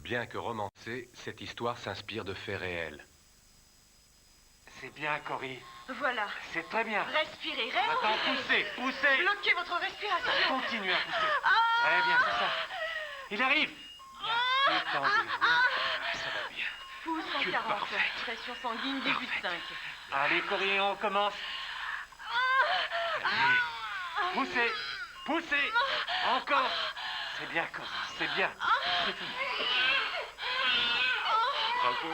Bien que romancée, cette histoire s'inspire de faits réels. C'est bien, Cory. Voilà. C'est très bien. Respirez, Maintenant, respirez. poussez. Bloquez votre respiration. Continuez à pousser. Très bien, c'est ça. Il arrive. Bien, détendez-vous. Ça va bien. Pousse en 40. Pression sanguine 18,5. Allez, Cory, on commence. Allez. Poussez. Encore. C'est bien, Cory, c'est bien. C'est fini. Bravo.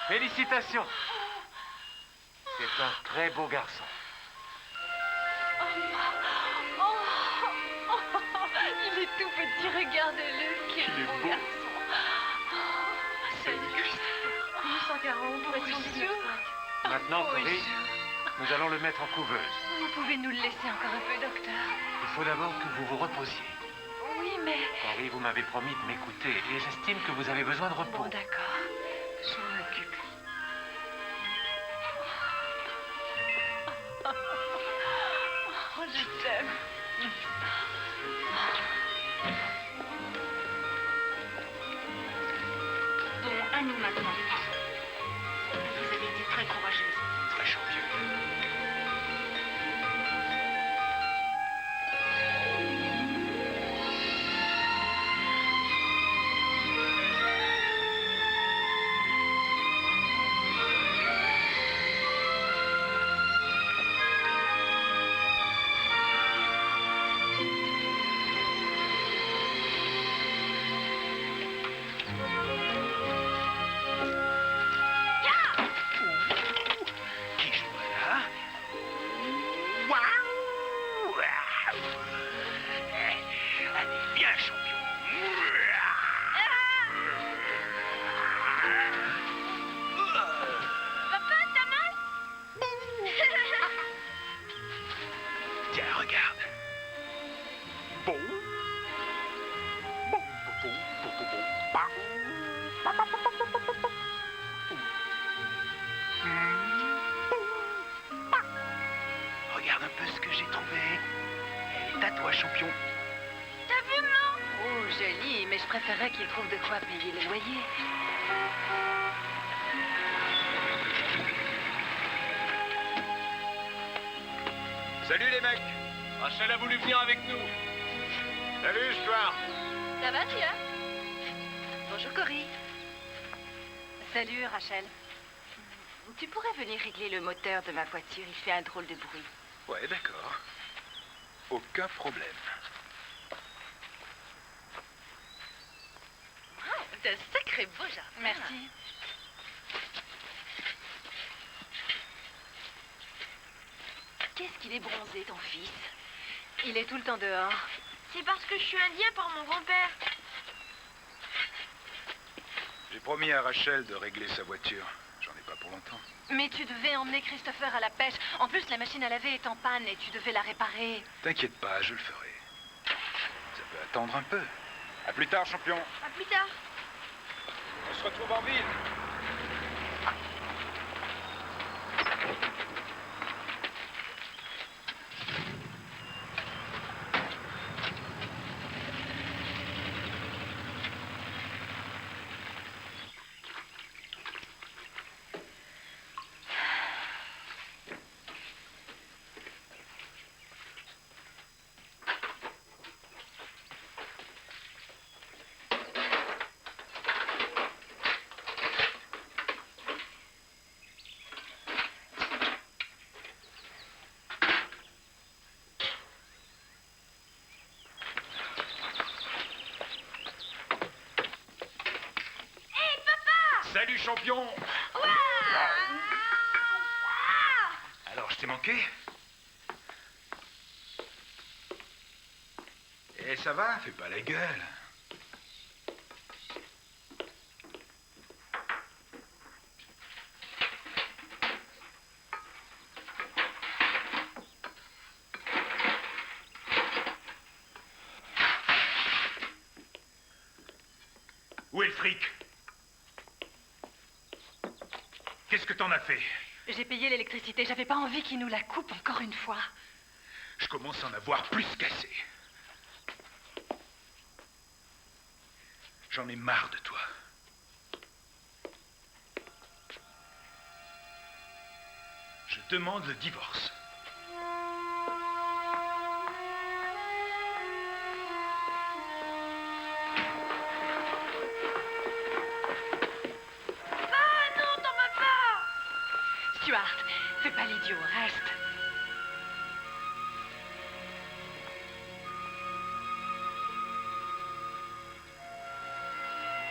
Félicitations. C'est un très beau garçon. Il est tout petit, regardez-le. Quel beau garçon. Salut, Christopher. Pousse en 40, pression 19,5. Maintenant, Cory, nous allons le mettre en couveuse. Vous pouvez nous le laisser encore un peu, docteur? Il faut d'abord que vous vous reposiez. Oui, mais... Cory, vous m'avez promis de m'écouter et j'estime que vous avez besoin de repos. Bon, d'accord. Je m'en occupe. Oh, je t'aime. Bon, à nous maintenant. Vous avez été très courageuse. Très champion. Regarde un peu ce que j'ai trouvé. Elle est à toi, champion. T'as vu, maman? Oh, joli, mais je préférerais qu'il trouve de quoi payer le loyer. Salut les mecs. Rachel a voulu venir avec nous. Salut, Stuart. Ça va, Tia? Bonjour, Cory. Salut, Rachel. Tu pourrais venir régler le moteur de ma voiture, il fait un drôle de bruit. Ouais, d'accord. Aucun problème. C'est un sacré beau jardin. Merci. Qu'est-ce qu'il est bronzé, ton fils? Il est tout le temps dehors. C'est parce que je suis indien par mon grand-père. J'ai promis à Rachel de régler sa voiture. J'en ai pas pour longtemps. Mais tu devais emmener Christopher à la pêche. En plus, la machine à laver est en panne et tu devais la réparer. T'inquiète pas, je le ferai. Ça peut attendre un peu. À plus tard, champion. À plus tard. On se retrouve en ville. Salut, champion. Alors, je t'ai manqué? Eh, ça va? Fais pas la gueule. Où est le fric? Qu'est-ce que t'en as fait? J'ai payé l'électricité. J'avais pas envie qu'il nous la coupe encore une fois. Je commence à en avoir plus qu'assez. J'en ai marre de toi. Je demande le divorce. Non, t'en vas pas. Stuart, fais pas l'idiot, reste.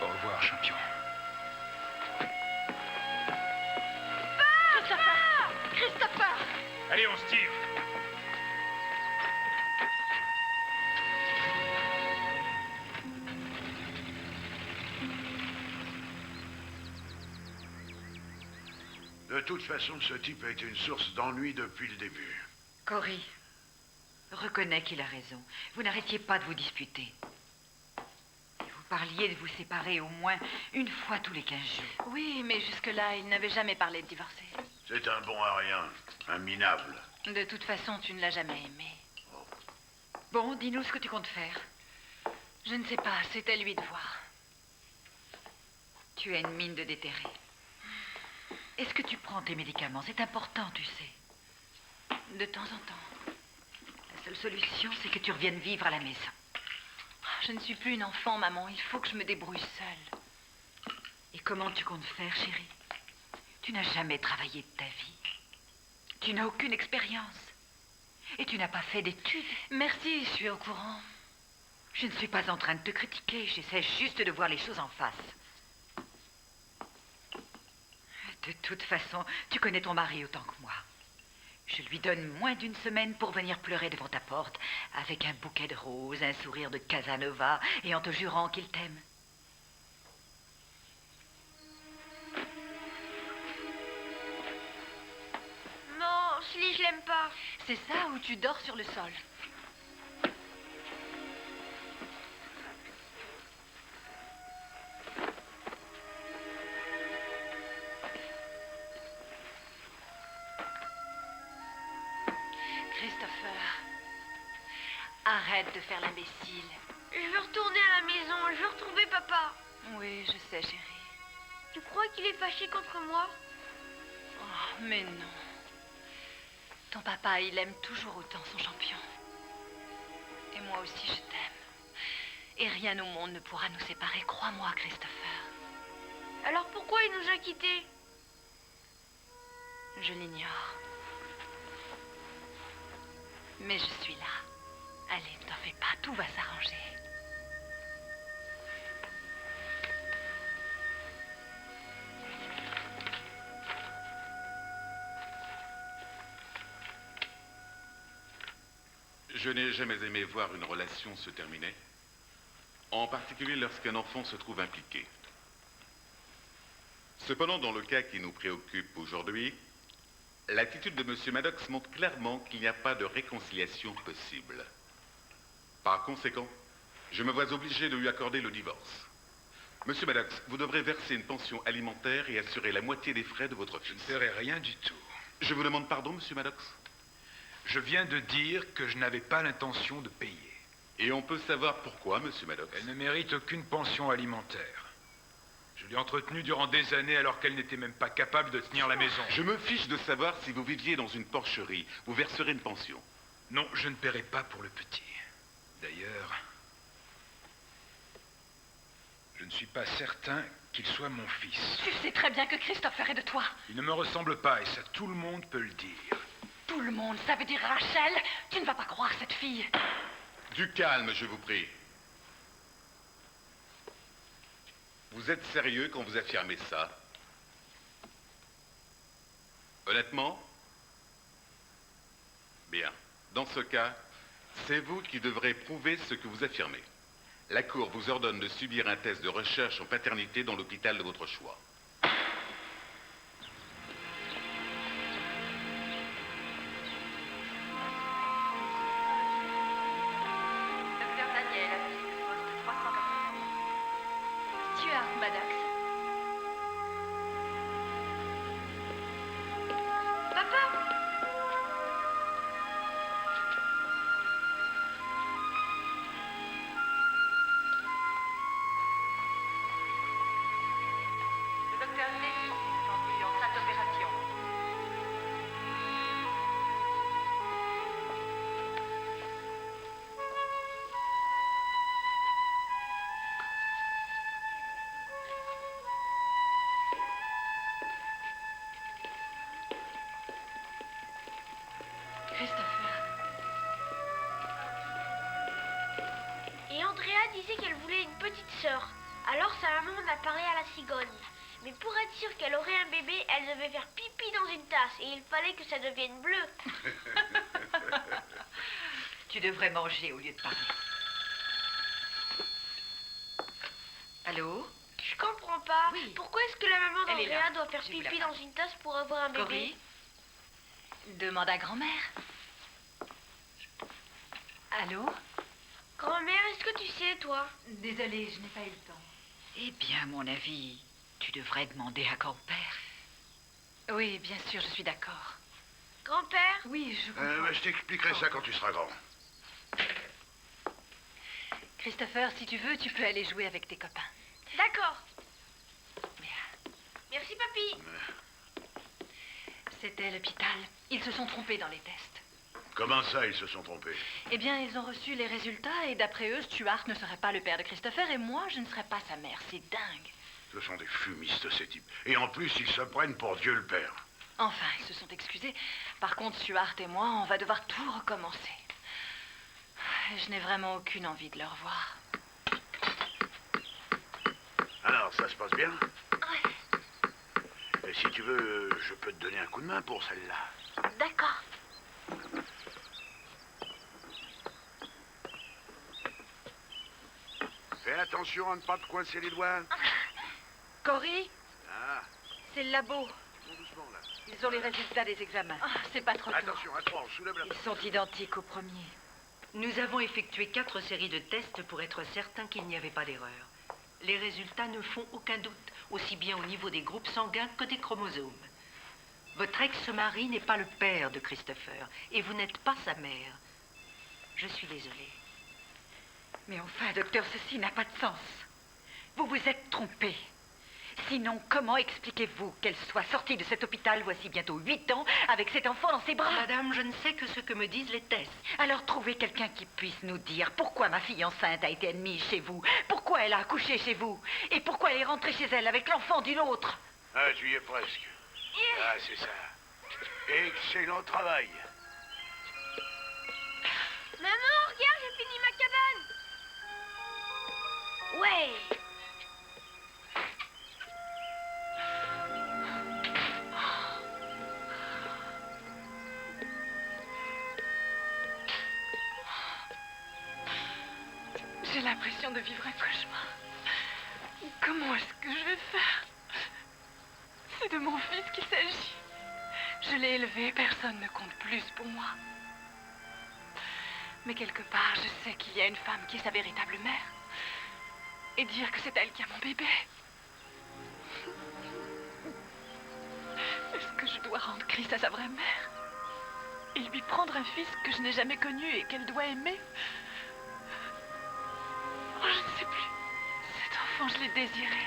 Au revoir, champion. Christopher! Christopher! Allez, on se tire. De toute façon, ce type a été une source d'ennui depuis le début. Cory, reconnais qu'il a raison. Vous n'arrêtiez pas de vous disputer. Vous parliez de vous séparer au moins une fois tous les 15 jours. Oui, mais jusque-là, il n'avait jamais parlé de divorcer. C'est un bon à rien, un minable. De toute façon, tu ne l'as jamais aimé. Bon, dis-nous ce que tu comptes faire. Je ne sais pas, c'est à lui de voir. Tu as une mine de déterré. Est-ce que tu prends tes médicaments? C'est important, tu sais. De temps en temps. La seule solution, c'est que tu reviennes vivre à la maison. Je ne suis plus une enfant, maman. Il faut que je me débrouille seule. Et comment tu comptes faire, chérie? Tu n'as jamais travaillé de ta vie. Tu n'as aucune expérience. Et tu n'as pas fait d'études. Merci, je suis au courant. Je ne suis pas en train de te critiquer. J'essaie juste de voir les choses en face. De toute façon, tu connais ton mari autant que moi. Je lui donne moins d'une semaine pour venir pleurer devant ta porte, avec un bouquet de roses, un sourire de Casanova, et en te jurant qu'il t'aime. Non, Sly, je l'aime pas. C'est ça ou tu dors sur le sol? Christopher, arrête de faire l'imbécile. Je veux retourner à la maison, je veux retrouver papa. Oui, je sais, chérie. Tu crois qu'il est fâché contre moi? Oh, mais non. Ton papa, il aime toujours autant son champion. Et moi aussi, je t'aime. Et rien au monde ne pourra nous séparer, crois-moi, Christopher. Alors pourquoi il nous a quittés? Je l'ignore. Mais je suis là. Allez, ne t'en fais pas, tout va s'arranger. Je n'ai jamais aimé voir une relation se terminer, en particulier lorsqu'un enfant se trouve impliqué. Cependant, dans le cas qui nous préoccupe aujourd'hui, l'attitude de M. Maddox montre clairement qu'il n'y a pas de réconciliation possible. Par conséquent, je me vois obligé de lui accorder le divorce. M. Maddox, vous devrez verser une pension alimentaire et assurer la moitié des frais de votre Je fils. ne ferai rien du tout. Je vous demande pardon, M. Maddox. Je viens de dire que je n'avais pas l'intention de payer. Et on peut savoir pourquoi, M. Maddox. Elle ne mérite aucune pension alimentaire. Je l'ai entretenue durant des années alors qu'elle n'était même pas capable de tenir la maison. Je me fiche de savoir si vous viviez dans une porcherie. Vous verserez une pension. Non, je ne paierai pas pour le petit. D'ailleurs, je ne suis pas certain qu'il soit mon fils. Tu sais très bien que Christopher est de toi. Il ne me ressemble pas et ça tout le monde peut le dire. Tout le monde, ça veut dire Rachel. Tu ne vas pas croire cette fille. Du calme, je vous prie. Vous êtes sérieux quand vous affirmez ça? Honnêtement? Bien. Dans ce cas, c'est vous qui devrez prouver ce que vous affirmez. La Cour vous ordonne de subir un test de recherche en paternité dans l'hôpital de votre choix. Docteur Daniel, applique poste 380. Stuart Maddox. Papa? disait qu'elle voulait une petite sœur. Alors sa maman en a parlé à la cigogne. Mais pour être sûre qu'elle aurait un bébé, elle devait faire pipi dans une tasse. Et il fallait que ça devienne bleu. Tu devrais manger au lieu de parler. Allô? Je comprends pas. Oui. Pourquoi est-ce que la maman Elle est là. d'Andrea doit faire Je vous la pipi passe. dans une tasse pour avoir un bébé? Cory? Demande à grand-mère. Allô? Grand-mère, est-ce que tu sais, toi? Désolée, je n'ai pas eu le temps. Eh bien, à mon avis, tu devrais demander à grand-père. Oui, bien sûr, je suis d'accord. Grand-père? Oui, je comprends. Je t'expliquerai ça quand tu seras grand. Christopher, si tu veux, tu peux aller jouer avec tes copains. D'accord. Bien. Merci, papy. C'était l'hôpital. Ils se sont trompés dans les tests. Comment ça, ils se sont trompés? Eh bien, ils ont reçu les résultats et d'après eux, Stuart ne serait pas le père de Christopher et moi, je ne serais pas sa mère. C'est dingue. Ce sont des fumistes, ces types. Et en plus, ils se prennent pour Dieu le Père. Enfin, ils se sont excusés. Par contre, Stuart et moi, on va devoir tout recommencer. Je n'ai vraiment aucune envie de le revoir. Alors, ça se passe bien? Ouais. Et si tu veux, je peux te donner un coup de main pour celle-là. D'accord. Fais attention à ne pas te coincer les doigts. Cory, Ah, c'est le labo. tout doucement, là. Ils ont les résultats des examens. Ah, c'est pas trop tôt. Attention, à trois, soulève la... Ils sont identiques au premier. Nous avons effectué 4 séries de tests pour être certains qu'il n'y avait pas d'erreur. Les résultats ne font aucun doute, aussi bien au niveau des groupes sanguins que des chromosomes. Votre ex-mari n'est pas le père de Christopher, et vous n'êtes pas sa mère. Je suis désolée. Mais enfin, docteur, ceci n'a pas de sens. Vous vous êtes trompé. Sinon, comment expliquez-vous qu'elle soit sortie de cet hôpital voici bientôt 8 ans avec cet enfant dans ses bras? Madame, je ne sais que ce que me disent les tests. Alors trouvez quelqu'un qui puisse nous dire pourquoi ma fille enceinte a été admise chez vous, pourquoi elle a accouché chez vous, et pourquoi elle est rentrée chez elle avec l'enfant d'une autre. Ah, tu y es presque. Ah, c'est ça. Excellent travail. Maman, regarde, j'ai fini ma cabane. Ouais. J'ai l'impression de vivre un cauchemar. Comment est-ce que je vais faire? C'est de mon fils qu'il s'agit. Je l'ai élevé, personne ne compte plus pour moi. Mais quelque part, je sais qu'il y a une femme qui est sa véritable mère. Et dire que c'est elle qui a mon bébé. Est-ce que je dois rendre Chris à sa vraie mère? Et lui prendre un fils que je n'ai jamais connu et qu'elle doit aimer? Oh, je ne sais plus. Cet enfant, je l'ai désiré.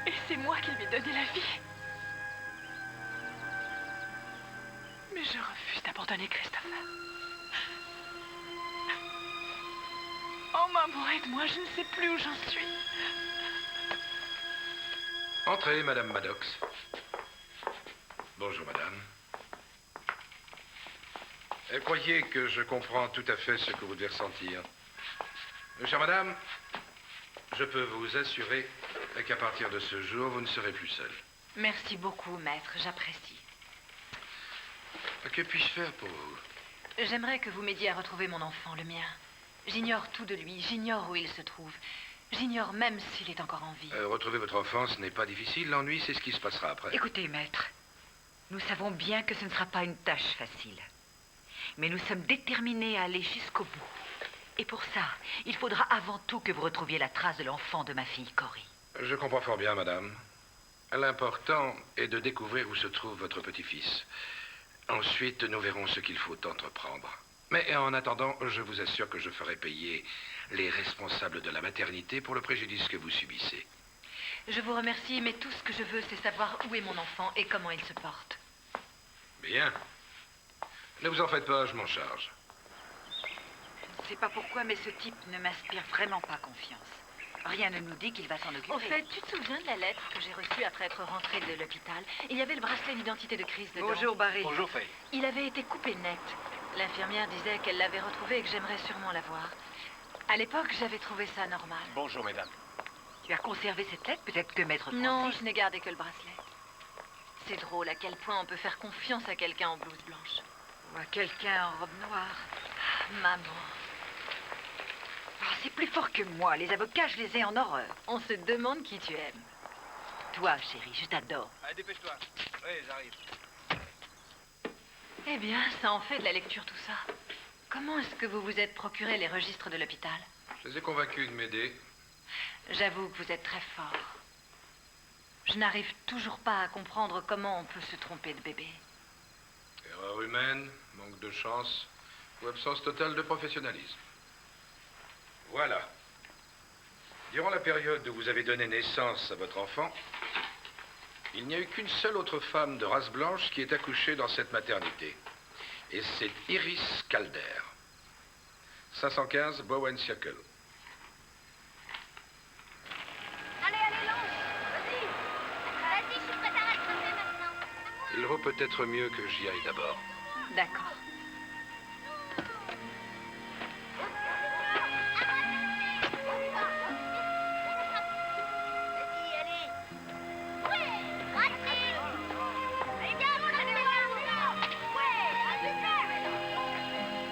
Et c'est moi qui lui ai donné la vie. Mais je refuse d'abandonner Christopher. Oh maman, aide-moi, je ne sais plus où j'en suis. Entrez, Madame Maddox. Bonjour, Madame. Croyez que je comprends tout à fait ce que vous devez ressentir. Chère Madame, je peux vous assurer qu'à partir de ce jour, vous ne serez plus seule. Merci beaucoup, maître, j'apprécie. Que puis-je faire pour vous? J'aimerais que vous m'aidiez à retrouver mon enfant, le mien. J'ignore tout de lui, j'ignore où il se trouve. J'ignore même s'il est encore en vie. Retrouver votre enfant, ce n'est pas difficile. L'ennui, c'est ce qui se passera après. Écoutez, maître, nous savons bien que ce ne sera pas une tâche facile. Mais nous sommes déterminés à aller jusqu'au bout. Et pour ça, il faudra avant tout que vous retrouviez la trace de l'enfant de ma fille, Cory. Je comprends fort bien, Madame. L'important est de découvrir où se trouve votre petit-fils. Ensuite, nous verrons ce qu'il faut entreprendre. Mais en attendant, je vous assure que je ferai payer les responsables de la maternité pour le préjudice que vous subissez. Je vous remercie, mais tout ce que je veux, c'est savoir où est mon enfant et comment il se porte. Bien. Ne vous en faites pas, je m'en charge. Je ne sais pas pourquoi, mais ce type ne m'inspire vraiment pas confiance. Rien ne nous dit qu'il va s'en occuper. Au fait, tu te souviens de la lettre que j'ai reçue après être rentrée de l'hôpital? Il y avait le bracelet d'identité de Chris dedans. Bonjour, Barry. Bonjour, Faye. Il avait été coupé net. L'infirmière disait qu'elle l'avait retrouvé et que j'aimerais sûrement la voir. À l'époque, j'avais trouvé ça normal. Bonjour, mesdames. Tu as conservé cette lettre? Peut-être que maître Francis... Non, je n'ai gardé que le bracelet. C'est drôle à quel point on peut faire confiance à quelqu'un en blouse blanche. Ou à quelqu'un en robe noire. Maman. Oh, c'est plus fort que moi. Les avocats, je les ai en horreur. On se demande qui tu aimes. Toi, chérie, je t'adore. Allez, dépêche-toi. Oui, j'arrive. Eh bien, ça en fait de la lecture tout ça. Comment est-ce que vous vous êtes procuré les registres de l'hôpital? Je les ai convaincus de m'aider. J'avoue que vous êtes très fort. Je n'arrive toujours pas à comprendre comment on peut se tromper de bébé. Erreur humaine, manque de chance ou absence totale de professionnalisme. Voilà. Durant la période où vous avez donné naissance à votre enfant, il n'y a eu qu'une seule autre femme de race blanche qui est accouchée dans cette maternité. Et c'est Iris Calder. 515 Bowen Circle. Allez, lance. Vas-y. Vas-y, je suis prête à rattraper maintenant. Il vaut peut-être mieux que j'y aille d'abord. D'accord. Vas-y, allez. Ouais, raté. Allez, viens, mon ami. Ouais, super.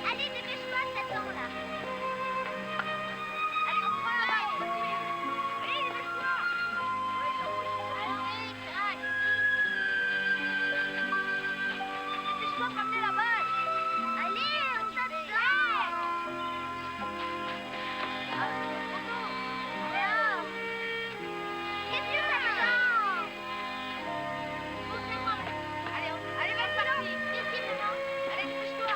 Allez, dépêche-toi, ça tend, là. Allez, on prend la balle. Allez, dépêche-toi. Allez, crac. Dépêche-toi pour amener la balle. Allez, on s'attend. Qu'est-ce que ça fait? Allez, allez, va parti. Ici, maman. Allez, dépêche-toi.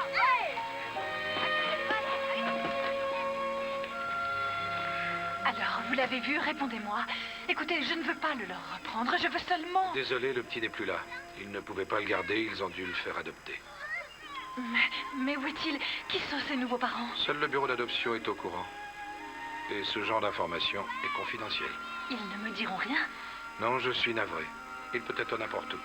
Alors, vous l'avez vu, répondez-moi. Écoutez, je ne veux pas le leur reprendre, je veux seulement... Désolé, le petit n'est plus là. Ils ne pouvaient pas le garder, ils ont dû le faire adopter. Mais où est-il? Qui sont ces nouveaux parents? Seul le bureau d'adoption est au courant. Et ce genre d'information est confidentiel. Ils ne me diront rien? Non, je suis navré. Il peut être n'importe où.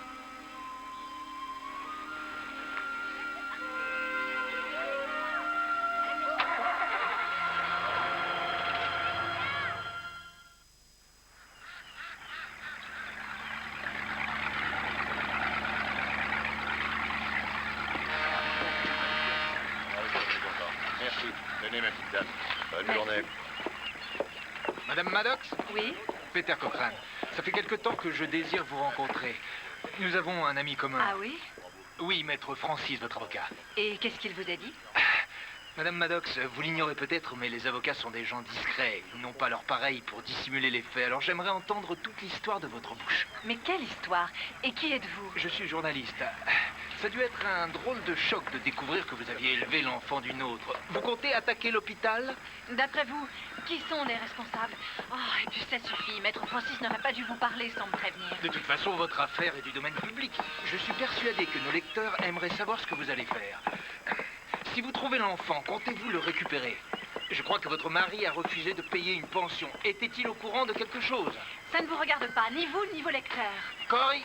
Merci. Tenez, ma petite dame. Bonne journée. Madame Maddox? Oui? Peter Cochrane. Ça fait quelque temps que je désire vous rencontrer. Nous avons un ami commun. Ah oui? Oui, maître Francis, votre avocat. Et qu'est-ce qu'il vous a dit? Madame Maddox, vous l'ignorez peut-être, mais les avocats sont des gens discrets. Ils n'ont pas leur pareil pour dissimuler les faits. Alors j'aimerais entendre toute l'histoire de votre bouche. Mais quelle histoire? Et qui êtes-vous? Je suis journaliste. Ça a dû être un drôle de choc de découvrir que vous aviez élevé l'enfant d'une autre. Vous comptez attaquer l'hôpital? D'après vous, qui sont les responsables? Oh, et puis ça suffit. Maître Francis n'aurait pas dû vous parler sans me prévenir. De toute façon, votre affaire est du domaine public. Je suis persuadé que nos lecteurs aimeraient savoir ce que vous allez faire. Si vous trouvez l'enfant, comptez-vous le récupérer? Je crois que votre mari a refusé de payer une pension. Était-il au courant de quelque chose? Ça ne vous regarde pas, ni vous, ni vos lecteurs. Cory?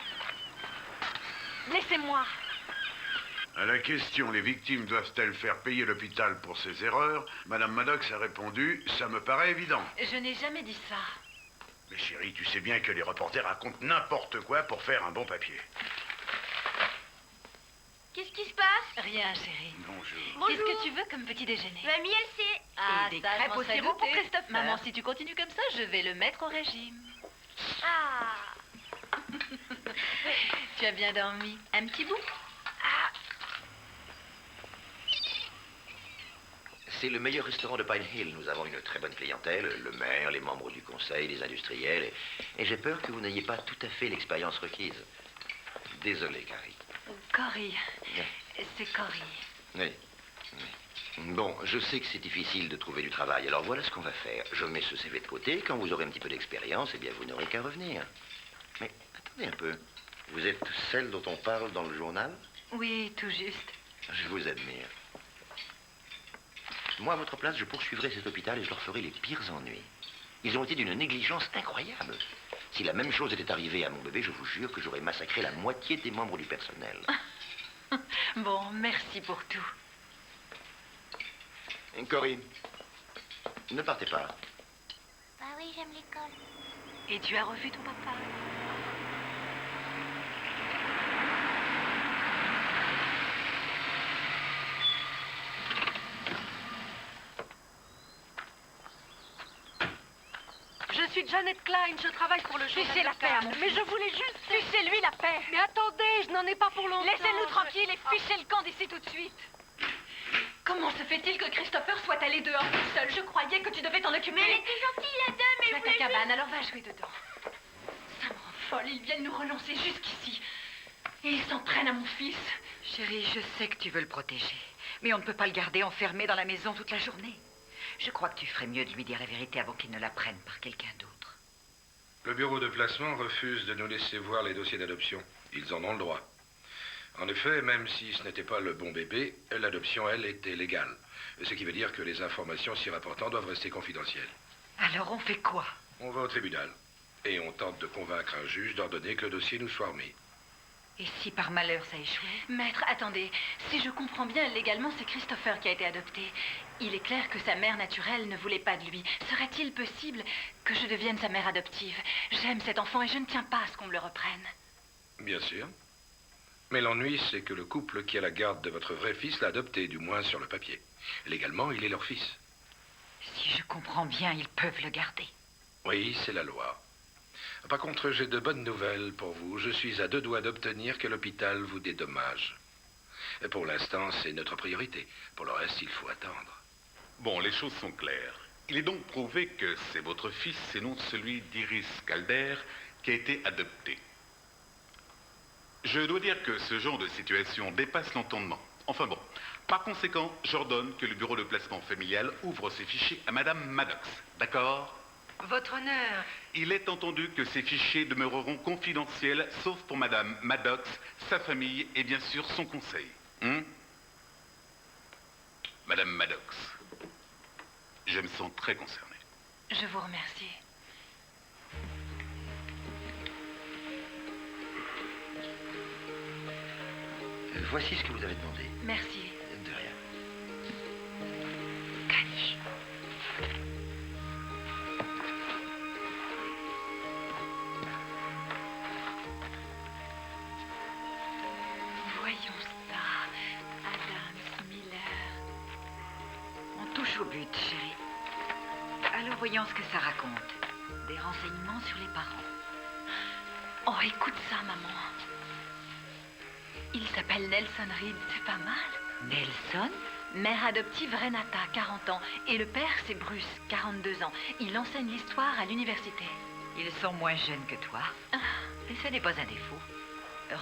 Laissez-moi. À la question « Les victimes doivent-elles faire payer l'hôpital pour ses erreurs ?» Madame Maddox a répondu « Ça me paraît évident. Je n'ai jamais dit ça. » Mais chérie, tu sais bien que les reporters racontent n'importe quoi pour faire un bon papier. Qu'est-ce qui se passe? Rien, chérie. Bonjour. Qu'est-ce que tu veux comme petit déjeuner? Mamie, elle sait. Ah, Et des ça, je crêpes m'en au serais sirop pour doutée. Christopher. Maman, si tu continues comme ça, je vais le mettre au régime. Ah. Tu as bien dormi? Un petit bout? C'est le meilleur restaurant de Pine Hill. Nous avons une très bonne clientèle, le maire, les membres du conseil, les industriels. Et j'ai peur que vous n'ayez pas tout à fait l'expérience requise. Désolé, Carrie. Cory. Bien. C'est Cory. Oui. Bon, je sais que c'est difficile de trouver du travail, alors voilà ce qu'on va faire. Je mets ce CV de côté, quand vous aurez un petit peu d'expérience, eh bien vous n'aurez qu'à revenir. Mais attendez un peu. Vous êtes celle dont on parle dans le journal? Oui, tout juste. Je vous admire. Moi, à votre place, je poursuivrai cet hôpital et je leur ferai les pires ennuis. Ils ont été d'une négligence incroyable. Si la même chose était arrivée à mon bébé, je vous jure que j'aurais massacré la moitié des membres du personnel. Bon, merci pour tout. Corinne, Ne partez pas. Bah oui, j'aime l'école. Et tu as revu ton papa? Je suis Janet Klein, je travaille pour le journal Fichez la paix à local. mon Mais fils. je voulais juste... Fichez-lui la paix. Mais attendez, je n'en ai pas pour longtemps. Laissez-nous tranquilles et fichez le camp d'ici tout de suite. Comment se fait-il que Christopher soit allé dehors tout seul? Je croyais que tu devais t'en occuper. Mais elle était gentille, la dame, Tu elle as ta voulait cabane, alors va jouer dedans. Ça me rend folle, ils viennent nous relancer jusqu'ici. Et ils s'en prennent à mon fils. Chérie, je sais que tu veux le protéger. Mais on ne peut pas le garder enfermé dans la maison toute la journée. Je crois que tu ferais mieux de lui dire la vérité avant qu'il ne la prenne par quelqu'un d'autre. Le bureau de placement refuse de nous laisser voir les dossiers d'adoption. Ils en ont le droit. En effet, même si ce n'était pas le bon bébé, l'adoption, elle, était légale. Ce qui veut dire que les informations s'y rapportant doivent rester confidentielles. Alors on fait quoi? On va au tribunal. Et on tente de convaincre un juge d'ordonner que le dossier nous soit remis. Et si par malheur ça échoue? Maître, attendez. Si je comprends bien, légalement, c'est Christopher qui a été adopté. Il est clair que sa mère naturelle ne voulait pas de lui. Serait-il possible que je devienne sa mère adoptive? J'aime cet enfant et je ne tiens pas à ce qu'on me le reprenne. Bien sûr. Mais l'ennui, c'est que le couple qui a la garde de votre vrai fils l'a adopté, du moins sur le papier. Légalement, il est leur fils. Si je comprends bien, ils peuvent le garder. Oui, c'est la loi. Par contre, j'ai de bonnes nouvelles pour vous. Je suis à 2 doigts d'obtenir que l'hôpital vous dédommage. Et pour l'instant, c'est notre priorité. Pour le reste, il faut attendre. Bon, les choses sont claires. Il est donc prouvé que c'est votre fils et non celui d'Iris Calder qui a été adopté. Je dois dire que ce genre de situation dépasse l'entendement. Enfin bon, par conséquent, j'ordonne que le bureau de placement familial ouvre ses fichiers à Madame Maddox. D'accord? Votre honneur, Il est entendu que ces fichiers demeureront confidentiels, sauf pour Madame Maddox, sa famille et bien sûr son conseil. Madame Maddox, je me sens très concerné. Je vous remercie. Voici ce que vous avez demandé. Merci. De rien. Caniche. Voyons ça. Adams, Miller. On touche au but, chérie. Alors voyons ce que ça raconte. Des renseignements sur les parents. Oh, écoute ça, maman. Il s'appelle Nelson Reed, c'est pas mal. Nelson? Mère adoptive Renata, 40 ans. Et le père, c'est Bruce, 42 ans. Il enseigne l'histoire à l'université. Ils sont moins jeunes que toi. Et ce n'est pas un défaut.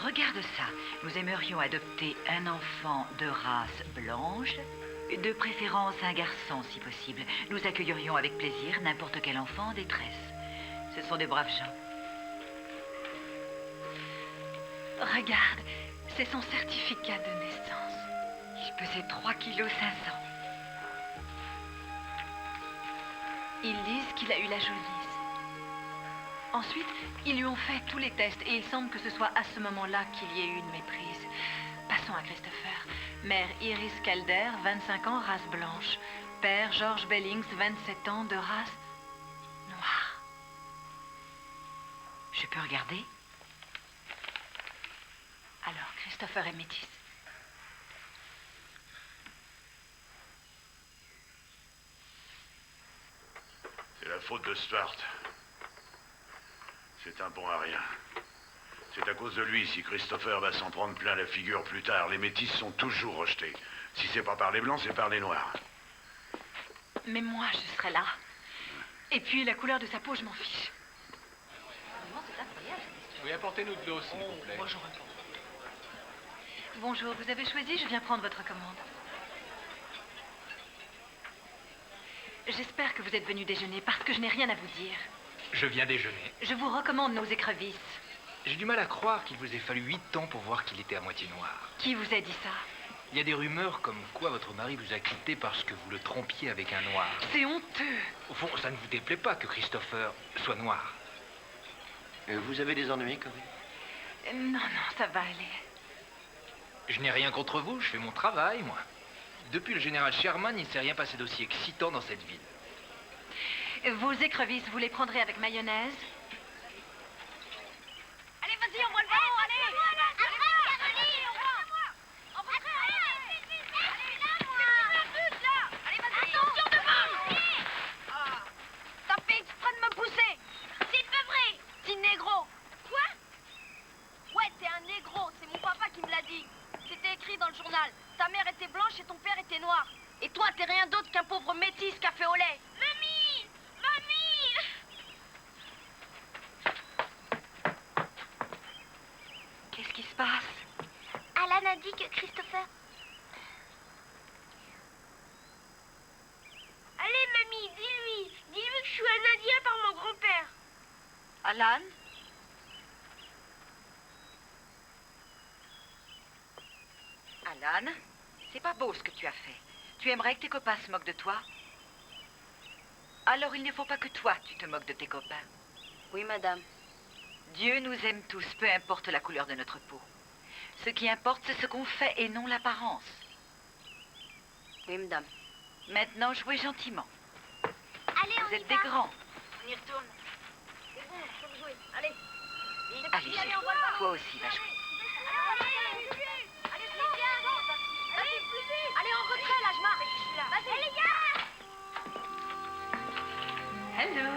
Regarde ça. Nous aimerions adopter un enfant de race blanche, de préférence un garçon si possible. Nous accueillerions avec plaisir n'importe quel enfant en détresse. Ce sont de braves gens. Regarde, c'est son certificat de naissance. Il pesait 3 kilos 500. Ils disent qu'il a eu la jaunisse. Ensuite, ils lui ont fait tous les tests et il semble que ce soit à ce moment-là qu'il y ait eu une méprise. Passons à Christopher. Mère Iris Calder, 25 ans, race blanche. Père George Bellings, 27 ans, de race noire. Je peux regarder? Alors, Christopher est métis. C'est la faute de Stuart. C'est un bon à rien. C'est à cause de lui si Christopher va s'en prendre plein la figure plus tard. Les métis sont toujours rejetés. Si c'est pas par les blancs, c'est par les noirs. Mais moi, je serai là. Et puis, la couleur de sa peau, je m'en fiche. Oui, apportez-nous de l'eau, s'il vous plaît. Bonjour, vous avez choisi, je viens prendre votre commande. J'espère que vous êtes venu déjeuner parce que je n'ai rien à vous dire. Je viens déjeuner. Je vous recommande nos écrevisses. J'ai du mal à croire qu'il vous ait fallu 8 ans pour voir qu'il était à moitié noir. Qui vous a dit ça? Il y a des rumeurs comme quoi votre mari vous a quitté parce que vous le trompiez avec un noir. C'est honteux. Au fond, ça ne vous déplaît pas que Christopher soit noir. Vous avez des ennuis, Corey? Non, non, ça va aller. Je n'ai rien contre vous, je fais mon travail, moi. Depuis le général Sherman, il ne s'est rien passé d'aussi excitant dans cette ville. Vos écrevisses, vous les prendrez avec mayonnaise? Allez, vas-y, envoie le ballon, allez! T'as fait exprès de me pousser! C'est pas vrai! Petit négro! Quoi? Ouais, t'es un négro, c'est mon papa qui me l'a dit. C'était écrit dans le journal. Ta mère était blanche et ton père était noir. Et toi, t'es rien d'autre qu'un pauvre métis café au lait. Mamie! Mamie! Qu'est-ce qui se passe? Alan a dit que Christopher... Allez, mamie, dis-lui. Dis-lui que je suis un Indien par mon grand-père. Alan? Alan, c'est pas beau ce que tu as fait. Tu aimerais que tes copains se moquent de toi? Alors il ne faut pas que toi, tu te moques de tes copains. Oui, madame. Dieu nous aime tous, peu importe la couleur de notre peau. Ce qui importe, c'est ce qu'on fait et non l'apparence. Oui, madame. Maintenant, jouez gentiment. Allez, on Vous y êtes des va. grands. On y retourne. C'est bon, on peut jouer. Allez. Allez, chérie, toi aussi, va jouer. Allez, en retrait, là, je marche. Vas-y, les gars! Hello.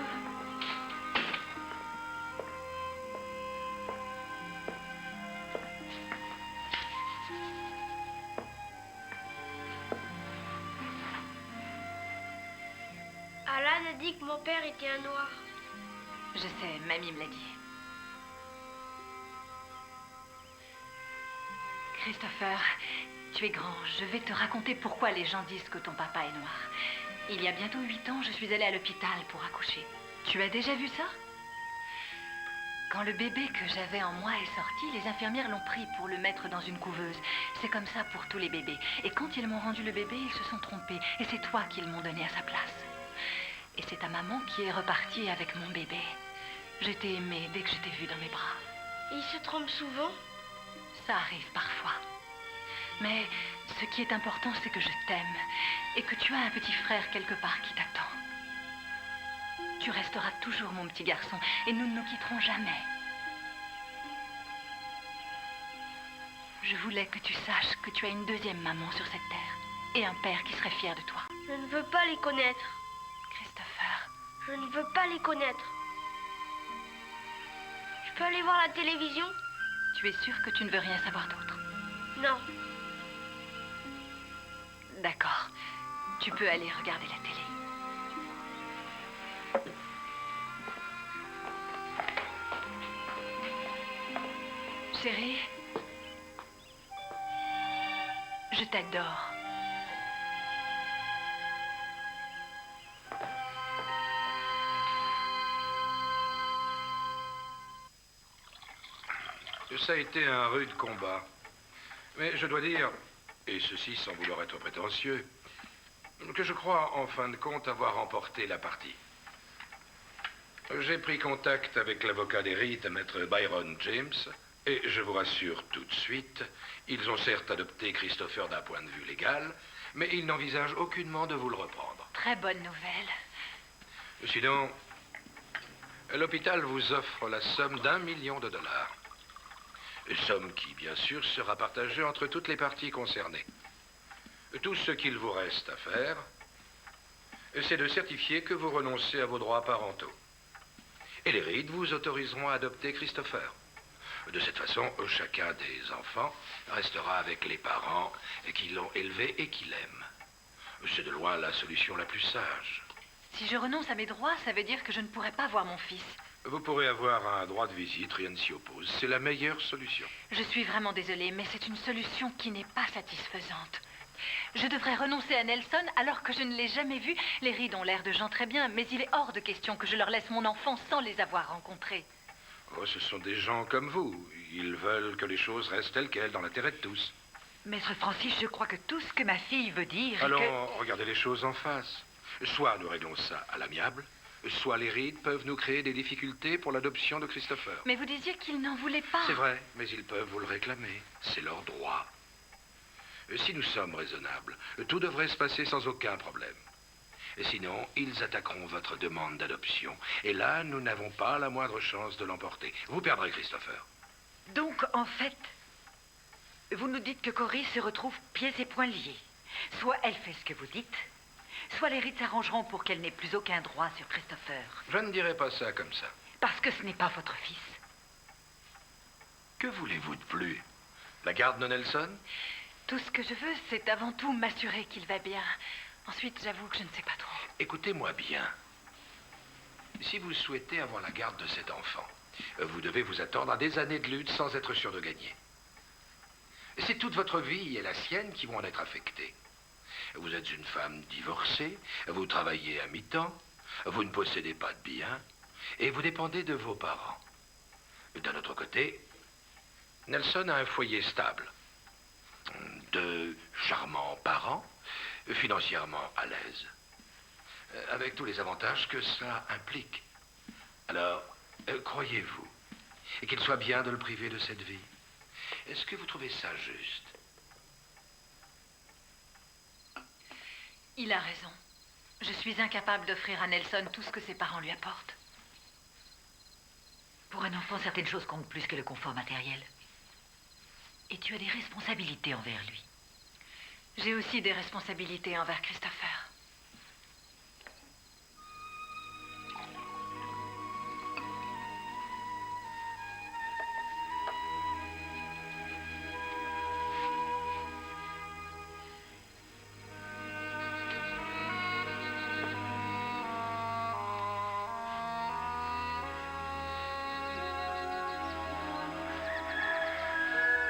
Alan a dit que mon père était un noir. Je sais, mamie me l'a dit. Christopher, tu es grand. Je vais te raconter pourquoi les gens disent que ton papa est noir. Il y a bientôt 8 ans, je suis allée à l'hôpital pour accoucher. Tu as déjà vu ça? Quand le bébé que j'avais en moi est sorti, les infirmières l'ont pris pour le mettre dans une couveuse. C'est comme ça pour tous les bébés. Et quand ils m'ont rendu le bébé, ils se sont trompés. Et c'est toi qu'ils m'ont donné à sa place. Et c'est ta maman qui est repartie avec mon bébé. Je t'ai aimé dès que je t'ai vu dans mes bras. Il se trompe souvent. Ça arrive parfois. Mais ce qui est important, c'est que je t'aime. Et que tu as un petit frère quelque part qui t'attend. Tu resteras toujours mon petit garçon. Et nous ne nous quitterons jamais. Je voulais que tu saches que tu as une deuxième maman sur cette terre. Et un père qui serait fier de toi. Je ne veux pas les connaître. Christopher. Je ne veux pas les connaître. Je peux aller voir la télévision? Tu es sûr que tu ne veux rien savoir d'autre? Non. D'accord. Tu peux aller regarder la télé. Chérie, je t'adore. Ça a été un rude combat. Mais je dois dire, et ceci sans vouloir être prétentieux, que je crois en fin de compte avoir remporté la partie. J'ai pris contact avec l'avocat des Reed, maître Byron James, et je vous rassure tout de suite, ils ont certes adopté Christopher d'un point de vue légal, mais ils n'envisagent aucunement de vous le reprendre. Très bonne nouvelle. Sinon, l'hôpital vous offre la somme d'1 million $. Somme qui, bien sûr, sera partagée entre toutes les parties concernées. Tout ce qu'il vous reste à faire, c'est de certifier que vous renoncez à vos droits parentaux. Et les Reed vous autoriseront à adopter Christopher. De cette façon, chacun des enfants restera avec les parents qui l'ont élevé et qui l'aiment. C'est de loin la solution la plus sage. Si je renonce à mes droits, ça veut dire que je ne pourrai pas voir mon fils. Vous pourrez avoir un droit de visite, rien ne s'y oppose. C'est la meilleure solution. Je suis vraiment désolée, mais c'est une solution qui n'est pas satisfaisante. Je devrais renoncer à Nelson alors que je ne l'ai jamais vu. Les Reed ont l'air de gens très bien, mais il est hors de question que je leur laisse mon enfant sans les avoir rencontrés. Oh, ce sont des gens comme vous. Ils veulent que les choses restent telles quelles, dans l'intérêt de tous. Maître Francis, je crois que tout ce que ma fille veut dire est Alors, que... regardez les choses en face. Soit nous réglons ça à l'amiable, soit les Reed peuvent nous créer des difficultés pour l'adoption de Christopher. Mais vous disiez qu'ils n'en voulaient pas. C'est vrai, mais ils peuvent vous le réclamer. C'est leur droit. Si nous sommes raisonnables, tout devrait se passer sans aucun problème. Sinon, ils attaqueront votre demande d'adoption. Et là, nous n'avons pas la moindre chance de l'emporter. Vous perdrez Christopher. Donc, en fait, vous nous dites que Cory se retrouve pieds et poings liés. Soit elle fait ce que vous dites, soit les Reed s'arrangeront pour qu'elle n'ait plus aucun droit sur Christopher. Je ne dirai pas ça comme ça. Parce que ce n'est pas votre fils. Que voulez-vous de plus? La garde de Nelson? Tout ce que je veux, c'est avant tout m'assurer qu'il va bien. Ensuite, j'avoue que je ne sais pas trop. Écoutez-moi bien. Si vous souhaitez avoir la garde de cet enfant, vous devez vous attendre à des années de lutte sans être sûr de gagner. C'est toute votre vie et la sienne qui vont en être affectées. Vous êtes une femme divorcée, vous travaillez à mi-temps, vous ne possédez pas de biens, et vous dépendez de vos parents. D'un autre côté, Nelson a un foyer stable, de charmants parents, financièrement à l'aise, avec tous les avantages que ça implique. Alors, croyez-vous qu'il soit bien de le priver de cette vie? Est-ce que vous trouvez ça juste? Il a raison. Je suis incapable d'offrir à Nelson tout ce que ses parents lui apportent. Pour un enfant, certaines choses comptent plus que le confort matériel. Et tu as des responsabilités envers lui. J'ai aussi des responsabilités envers Christopher.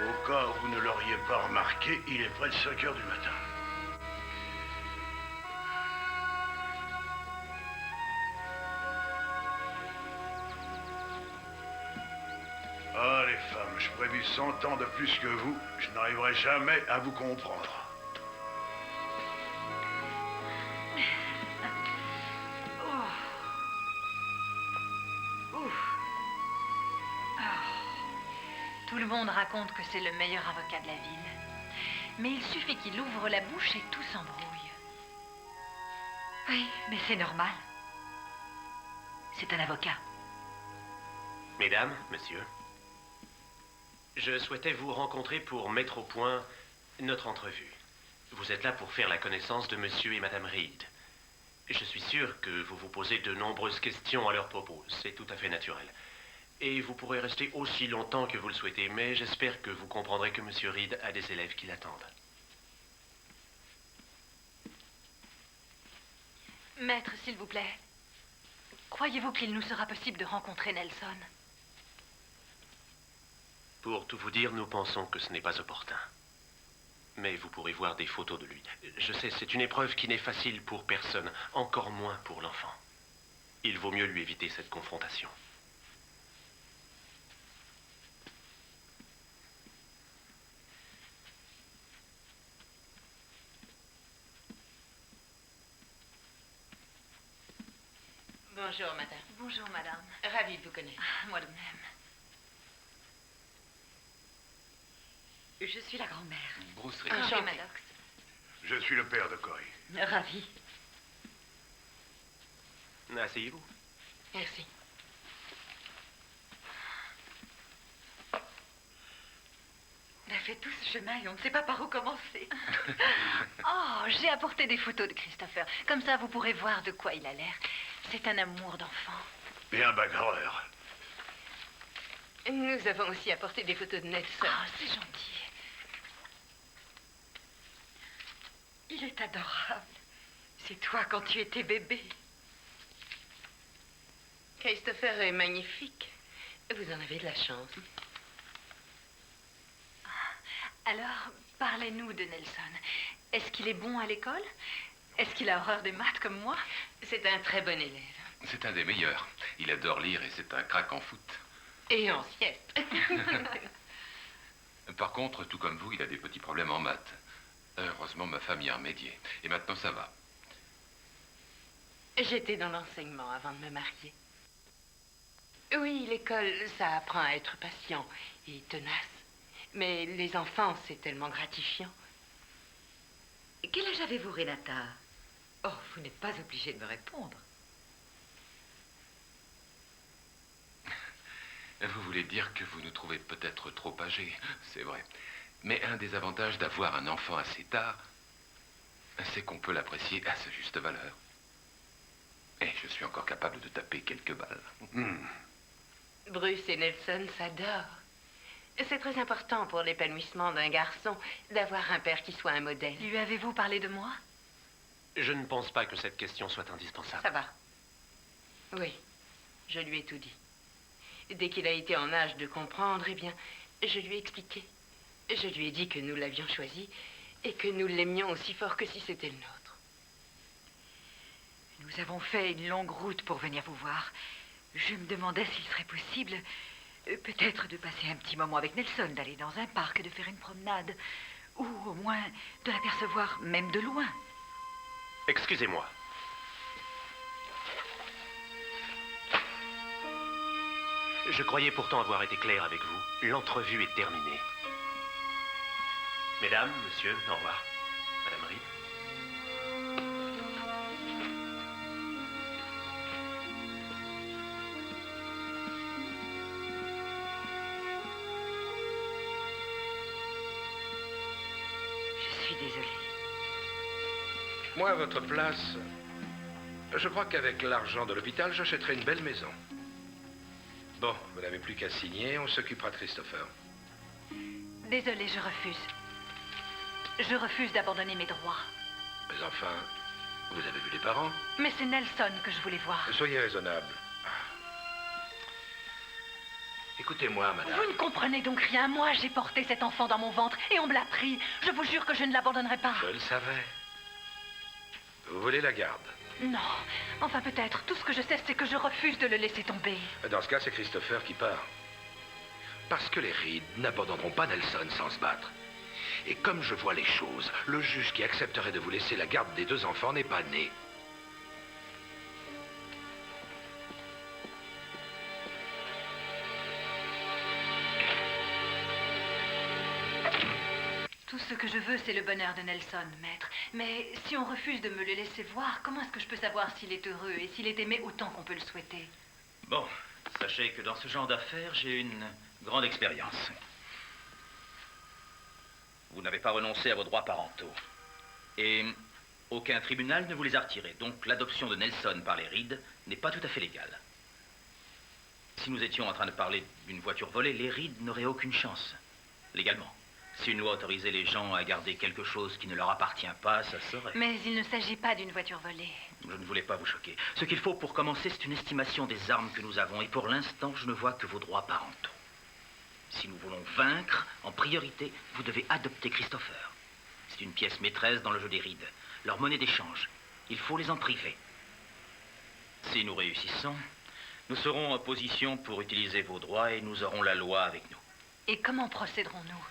Au cas où vous ne l'auriez pas remarqué, il est près de 5 heures du matin. Ah, les femmes, je pourrais vivre 100 ans de plus que vous, je n'arriverai jamais à vous comprendre. Tout le monde raconte que c'est le meilleur avocat de la ville. Mais il suffit qu'il ouvre la bouche et tout s'embrouille. Oui, mais c'est normal. C'est un avocat. Mesdames, messieurs, je souhaitais vous rencontrer pour mettre au point notre entrevue. Vous êtes là pour faire la connaissance de monsieur et madame Reed. Je suis sûr que vous vous posez de nombreuses questions à leur propos. C'est tout à fait naturel. Et vous pourrez rester aussi longtemps que vous le souhaitez, mais j'espère que vous comprendrez que monsieur Reed a des élèves qui l'attendent. Maître, s'il vous plaît, croyez-vous qu'il nous sera possible de rencontrer Nelson? Pour tout vous dire, nous pensons que ce n'est pas opportun. Mais vous pourrez voir des photos de lui. Je sais, c'est une épreuve qui n'est facile pour personne, encore moins pour l'enfant. Il vaut mieux lui éviter cette confrontation. Bonjour, madame. Bonjour, madame. Ravie de vous connaître. Moi de même. Je suis la grand-mère. Bruce Reed. Enchantée, Maddox. Je suis le père de Cory. Ravie. Asseyez-vous. Merci. On a fait tout ce chemin et on ne sait pas par où commencer. Oh, j'ai apporté des photos de Christopher. Comme ça, vous pourrez voir de quoi il a l'air. C'est un amour d'enfant. Et un bagarreur. Nous avons aussi apporté des photos de Nelson. Oh, c'est gentil. Il est adorable. C'est toi quand tu étais bébé. Christopher est magnifique. Vous en avez de la chance. Alors, parlez-nous de Nelson. Est-ce qu'il est bon à l'école? Est-ce qu'il a horreur des maths comme moi? C'est un très bon élève. C'est un des meilleurs. Il adore lire et c'est un crack en foot. Et en sieste. Par contre, tout comme vous, il a des petits problèmes en maths. Heureusement, ma femme y a remédié. Et maintenant, ça va. J'étais dans l'enseignement avant de me marier. Oui, l'école, ça apprend à être patient et tenace. Mais les enfants, c'est tellement gratifiant. Quel âge avez-vous, Renata? Oh, vous n'êtes pas obligé de me répondre. Vous voulez dire que vous nous trouvez peut-être trop âgés, c'est vrai. Mais un des avantages d'avoir un enfant assez tard, c'est qu'on peut l'apprécier à sa juste valeur. Et je suis encore capable de taper quelques balles. Bruce et Nelson s'adorent. C'est très important pour l'épanouissement d'un garçon d'avoir un père qui soit un modèle. Lui avez-vous parlé de moi? Je ne pense pas que cette question soit indispensable. Ça va. Oui, je lui ai tout dit. Dès qu'il a été en âge de comprendre, eh bien, je lui ai expliqué. Je lui ai dit que nous l'avions choisi et que nous l'aimions aussi fort que si c'était le nôtre. Nous avons fait une longue route pour venir vous voir. Je me demandais s'il serait possible, peut-être de passer un petit moment avec Nelson, d'aller dans un parc, de faire une promenade, ou au moins de l'apercevoir même de loin. Excusez-moi. Je croyais pourtant avoir été clair avec vous. L'entrevue est terminée. Mesdames, messieurs, au revoir. Madame Reed. Je suis désolée. Moi, à votre place, je crois qu'avec l'argent de l'hôpital, j'achèterai une belle maison. Bon, vous n'avez plus qu'à signer, on s'occupera de Christopher. Désolée, je refuse. Je refuse d'abandonner mes droits. Mais enfin, vous avez vu les parents? Mais c'est Nelson que je voulais voir. Soyez raisonnable. Écoutez-moi, madame. Vous ne comprenez donc rien. Moi, j'ai porté cet enfant dans mon ventre et on me l'a pris. Je vous jure que je ne l'abandonnerai pas. Je le savais. Vous voulez la garde? Non. Enfin, peut-être. Tout ce que je sais, c'est que je refuse de le laisser tomber. Dans ce cas, c'est Christopher qui part. Parce que les Reed n'abandonneront pas Nelson sans se battre. Et comme je vois les choses, le juge qui accepterait de vous laisser la garde des deux enfants n'est pas né. Tout ce que je veux, c'est le bonheur de Nelson, maître. Mais si on refuse de me le laisser voir, comment est-ce que je peux savoir s'il est heureux et s'il est aimé autant qu'on peut le souhaiter? Bon, sachez que dans ce genre d'affaires, j'ai une grande expérience. Vous n'avez pas renoncé à vos droits parentaux. Et aucun tribunal ne vous les a retirés. Donc l'adoption de Nelson par les Reed n'est pas tout à fait légale. Si nous étions en train de parler d'une voiture volée, les Reed n'auraient aucune chance, légalement. Si une loi autorisait les gens à garder quelque chose qui ne leur appartient pas, ça serait... Mais il ne s'agit pas d'une voiture volée. Je ne voulais pas vous choquer. Ce qu'il faut pour commencer, c'est une estimation des armes que nous avons. Et pour l'instant, je ne vois que vos droits parentaux. Si nous voulons vaincre, en priorité, vous devez adopter Christopher. C'est une pièce maîtresse dans le jeu des Reed. Leur monnaie d'échange. Il faut les en priver. Si nous réussissons, nous serons en position pour utiliser vos droits et nous aurons la loi avec nous. Et comment procéderons-nous?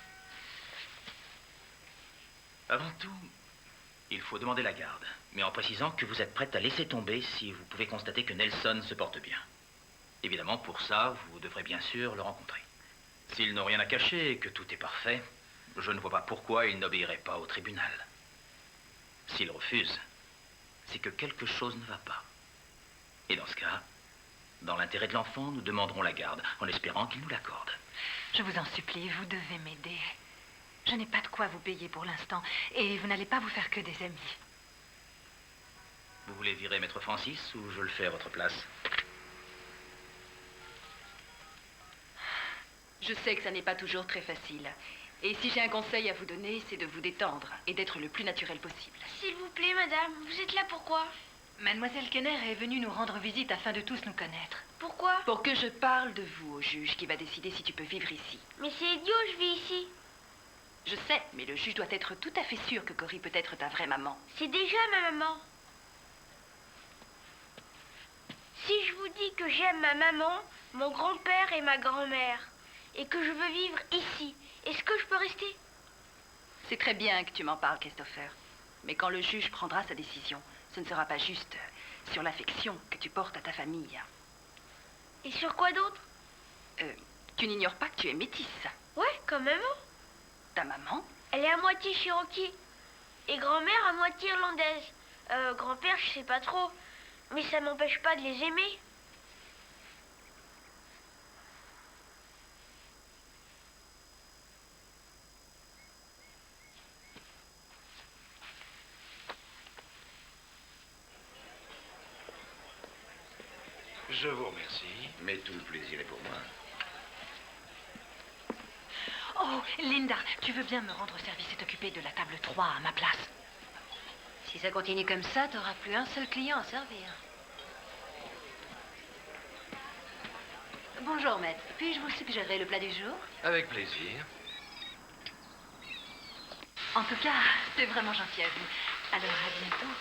Avant tout, il faut demander la garde, mais en précisant que vous êtes prête à laisser tomber si vous pouvez constater que Nelson se porte bien. Évidemment, pour ça, vous devrez bien sûr le rencontrer. S'ils n'ont rien à cacher et que tout est parfait, je ne vois pas pourquoi ils n'obéiraient pas au tribunal. S'ils refusent, c'est que quelque chose ne va pas. Et dans ce cas, dans l'intérêt de l'enfant, nous demanderons la garde, en espérant qu'il nous l'accorde. Je vous en supplie, vous devez m'aider. Je n'ai pas de quoi vous payer pour l'instant, et vous n'allez pas vous faire que des amis. Vous voulez virer Maître Francis ou je le fais à votre place? Je sais que ça n'est pas toujours très facile. Et si j'ai un conseil à vous donner, c'est de vous détendre et d'être le plus naturel possible. S'il vous plaît, madame, vous êtes là pourquoi? Mademoiselle Kenner est venue nous rendre visite afin de tous nous connaître. Pourquoi? Pour que je parle de vous au juge qui va décider si tu peux vivre ici. Mais c'est idiot, je vis ici. Je sais, mais le juge doit être tout à fait sûr que Cory peut être ta vraie maman. C'est déjà ma maman. Si je vous dis que j'aime ma maman, mon grand-père et ma grand-mère, et que je veux vivre ici, est-ce que je peux rester? C'est très bien que tu m'en parles, Christopher. Mais quand le juge prendra sa décision, ce ne sera pas juste sur l'affection que tu portes à ta famille. Et sur quoi d'autre? Tu n'ignores pas que tu es métisse. Ouais, comme maman. Ta maman? Elle est à moitié cherokee. Et grand-mère à moitié irlandaise. Grand-père, je sais pas trop. Mais ça m'empêche pas de les aimer. Je vous remercie. Mais tout le plaisir est pour moi. Oh, Linda, tu veux bien me rendre service et t'occuper de la table 3 à ma place? Si ça continue comme ça, t'auras plus un seul client à servir. Bonjour, maître. Puis-je vous suggérer le plat du jour? Avec plaisir. En tout cas, c'est vraiment gentil à vous. Alors, à bientôt.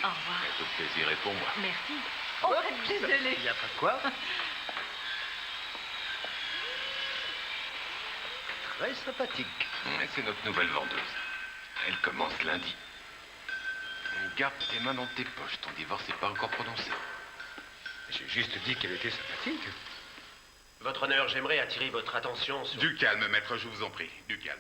Au revoir. Tout le plaisir est pour moi. Merci. Oh, désolée. Il n'y a pas de quoi. Très sympathique. C'est notre nouvelle vendeuse. Elle commence lundi. Garde tes mains dans tes poches. Ton divorce n'est pas encore prononcé. J'ai juste dit qu'elle était sympathique. Votre honneur, j'aimerais attirer votre attention sur... Du calme, maître, je vous en prie. Du calme.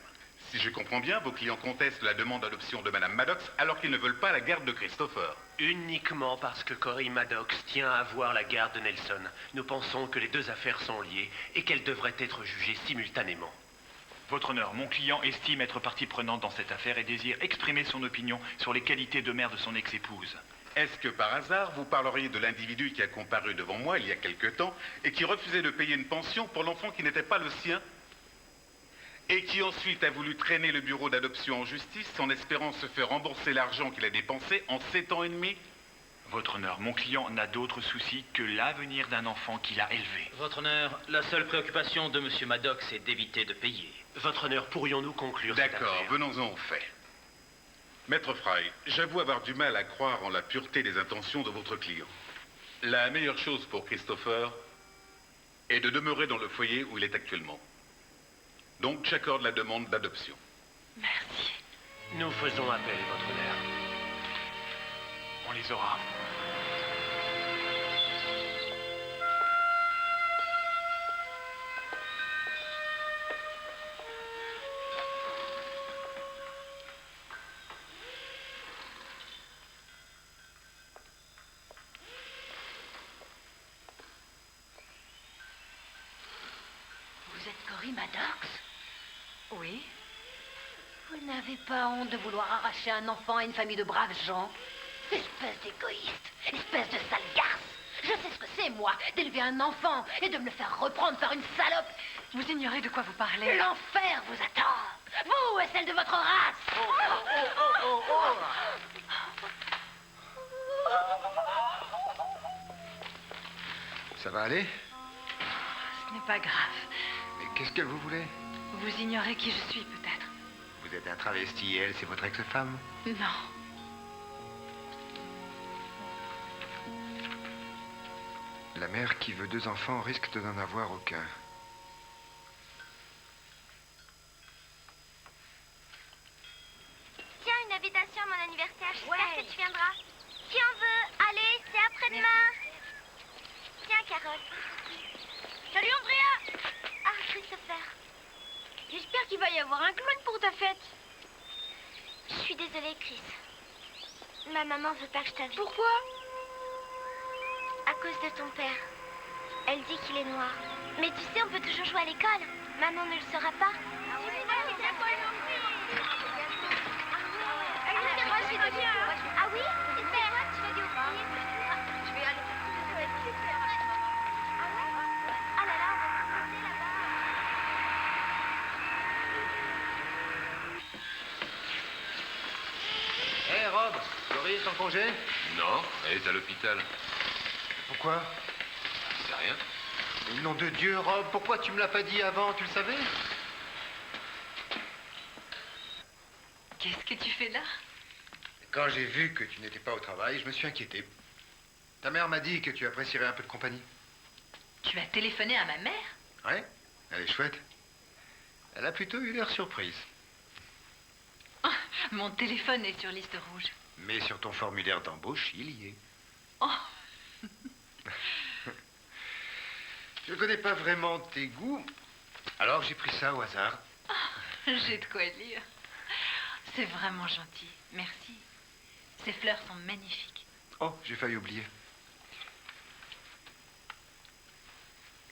Si je comprends bien, vos clients contestent la demande d'adoption de Madame Maddox alors qu'ils ne veulent pas la garde de Christopher. Uniquement parce que Cory Maddox tient à avoir la garde de Nelson. Nous pensons que les deux affaires sont liées et qu'elles devraient être jugées simultanément. Votre honneur, mon client estime être partie prenante dans cette affaire et désire exprimer son opinion sur les qualités de mère de son ex-épouse. Est-ce que par hasard, vous parleriez de l'individu qui a comparu devant moi il y a quelque temps et qui refusait de payer une pension pour l'enfant qui n'était pas le sien? Et qui ensuite a voulu traîner le bureau d'adoption en justice en espérant se faire rembourser l'argent qu'il a dépensé en 7 ans et demi? Votre honneur, mon client n'a d'autre souci que l'avenir d'un enfant qu'il a élevé. Votre honneur, la seule préoccupation de M. Maddox est d'éviter de payer. Votre honneur, pourrions-nous conclure cette D'accord, affaire? venons-en au fait. Maître Fry, j'avoue avoir du mal à croire en la pureté des intentions de votre client. La meilleure chose pour Christopher est de demeurer dans le foyer où il est actuellement. Donc, j'accorde la demande d'adoption. Merci. Nous faisons appel, votre honneur. On les aura. Vous êtes Cory Maddox? Oui. Vous n'avez pas honte de vouloir arracher un enfant à une famille de braves gens? Espèce d'égoïste, espèce de sale garce. Je sais ce que c'est, moi, d'élever un enfant et de me le faire reprendre par une salope. Vous ignorez de quoi vous parlez. L'enfer vous attend. Vous et celle de votre race. Ça va aller? Ce n'est pas grave. Mais qu'est-ce que vous voulez? Vous ignorez qui je suis, peut-être. Vous êtes un travesti et elle, c'est votre ex-femme? Non. La mère qui veut 2 enfants risque de n'en avoir aucun. Tiens, une invitation à mon anniversaire. J'espère que tu viendras. Si on veut. Allez, c'est après-demain. Tiens, Carole. Salut, Andrea. Ah, Christopher. J'espère qu'il va y avoir un clown pour ta fête. Je suis désolée, Chris. Ma maman veut pas que je t'invite. Pourquoi? À cause de ton père. Elle dit qu'il est noir. Mais tu sais, on peut toujours jouer à l'école. Maman ne le saura pas. Ah oui? Super. Tu vas lui offrir. Je vais aller. Ça va être super. Ah là là, on va commencer là-bas. Hé, Rob, Cory est en congé? Non, elle est à l'hôpital. Pourquoi? C'est rien. Mais nom de Dieu, Rob, pourquoi tu me l'as pas dit avant? Tu le savais? Qu'est-ce que tu fais là? Quand j'ai vu que tu n'étais pas au travail, je me suis inquiété. Ta mère m'a dit que tu apprécierais un peu de compagnie. Tu as téléphoné à ma mère? Ouais, elle est chouette. Elle a plutôt eu l'air surprise. Oh, mon téléphone est sur liste rouge. Mais sur ton formulaire d'embauche, il y est. Oh. Je ne connais pas vraiment tes goûts, alors j'ai pris ça au hasard. Oh, j'ai de quoi lire. C'est vraiment gentil. Merci. Ces fleurs sont magnifiques. Oh, j'ai failli oublier.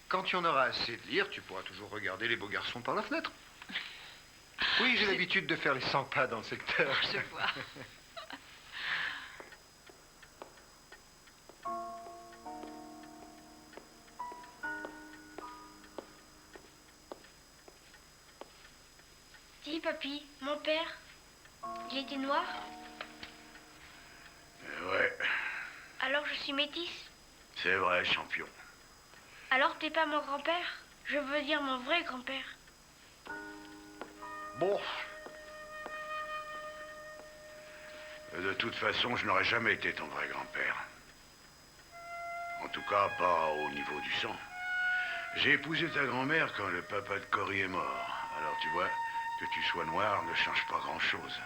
Quand tu en auras assez de lire, tu pourras toujours regarder les beaux garçons par la fenêtre. Oui, j'ai l'habitude de faire les 100 pas dans le secteur. Je vois. Dis, papy, mon père, il était noir? Ouais, Alors je suis métisse? c'est vrai, champion. Alors t'es pas mon grand-père? Je veux dire mon vrai grand-père. Bon. De toute façon, je n'aurais jamais été ton vrai grand-père. En tout cas, pas au niveau du sang. J'ai épousé ta grand-mère quand le papa de Cory est mort. Alors tu vois, que tu sois noir ne change pas grand-chose.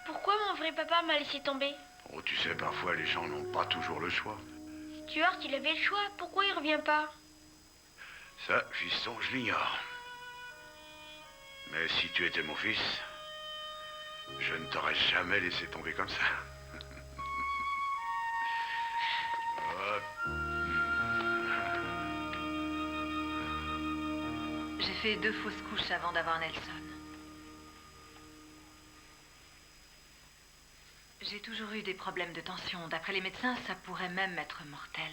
Pourquoi mon vrai papa m'a laissé tomber? Oh, tu sais, parfois les gens n'ont pas toujours le choix. Stuart, il avait le choix. Pourquoi il revient pas? Ça, fiston, je l'ignore. Mais si tu étais mon fils, je ne t'aurais jamais laissé tomber comme ça. J'ai fait 2 fausses couches avant d'avoir Nelson. J'ai toujours eu des problèmes de tension. D'après les médecins, ça pourrait même être mortel.